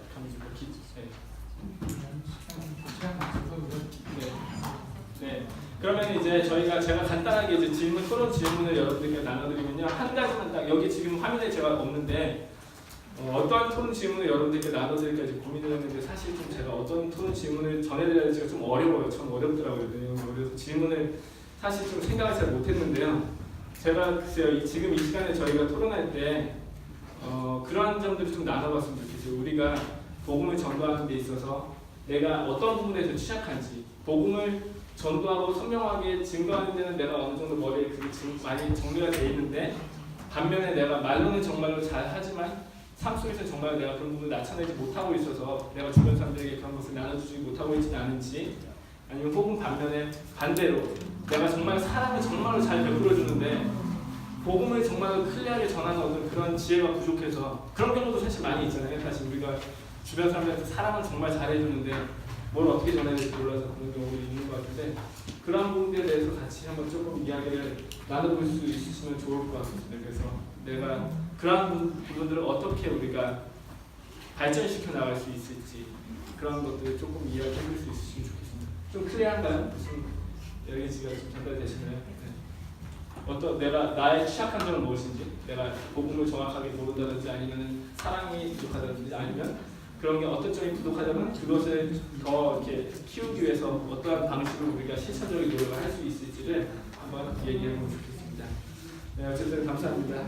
네. 그러면 이제 제가 간단하게 이제 토론 질문을 여러분들께 나눠드리면요. 한 가지만 딱 여기 지금 화면에 제가 없는데 어떠한 토론 질문을 여러분들께 나눠드릴까 이제 고민을 했는데 사실 좀 제가 어떤 토론 질문을 전해드려야 될지가 좀 어려워요. 참 어렵더라고요. 그래서 질문을 사실 좀 생각을 잘 못했는데요. 제가 글쎄요, 지금 이 시간에 저희가 토론할 때 그러한 점들을 좀 나눠봤으면 좋겠어요. 우리가 복음을 전도하는 데 있어서 내가 어떤 부분에서 취약한지, 복음을 전도하고 선명하게 증거하는 데는 내가 어느 정도 머리에 그게 많이 정리가 돼 있는데 반면에 내가 말로는 정말로 잘 하지만 삶 속에서 정말 내가 그런 부분을 나타내지 못하고 있어서 내가 주변 사람들에게 그런 것을 나눠주지 못하고 있지는 않은지, 아니면 혹은 반대로 내가 정말 사랑을 정말로 잘 베풀어주는데 복음을 정말로 클리어하게 전하는 어떤 그런 지혜가 부족해서 그런 경우도 사실 많이 있잖아요. 사실 우리가 주변 사람들한테 사랑을 정말 잘해주는데 뭘 어떻게 전해야 될지 몰라서 그런 경우도 있는 것 같은데 그런 부분에 대해서 같이 한번 조금 이야기를 나눠볼 수 있으시면 좋을 것 같습니다. 그래서 내가 그런 부분들을 어떻게 우리가 발전시켜 나갈 수 있을지 그런 것들을 조금 이야기해 볼 수 있으시면 좋겠습니다. 좀 클리어한가요? 무슨 여기지가 좀 전달되시나요? 내가 나의 취약한 점은 무엇인지, 내가 복음을 정확하게 모른다든지 아니면 사랑이 부족하다든지 아니면 그런 게 어떤 점이 부족하다면 그것을 더 이렇게 키우기 위해서 어떠한 방식으로 우리가 실천적인 노력을 할 수 있을지를 한번 얘기해 보면 좋겠습니다. 네, 어쨌든 감사합니다.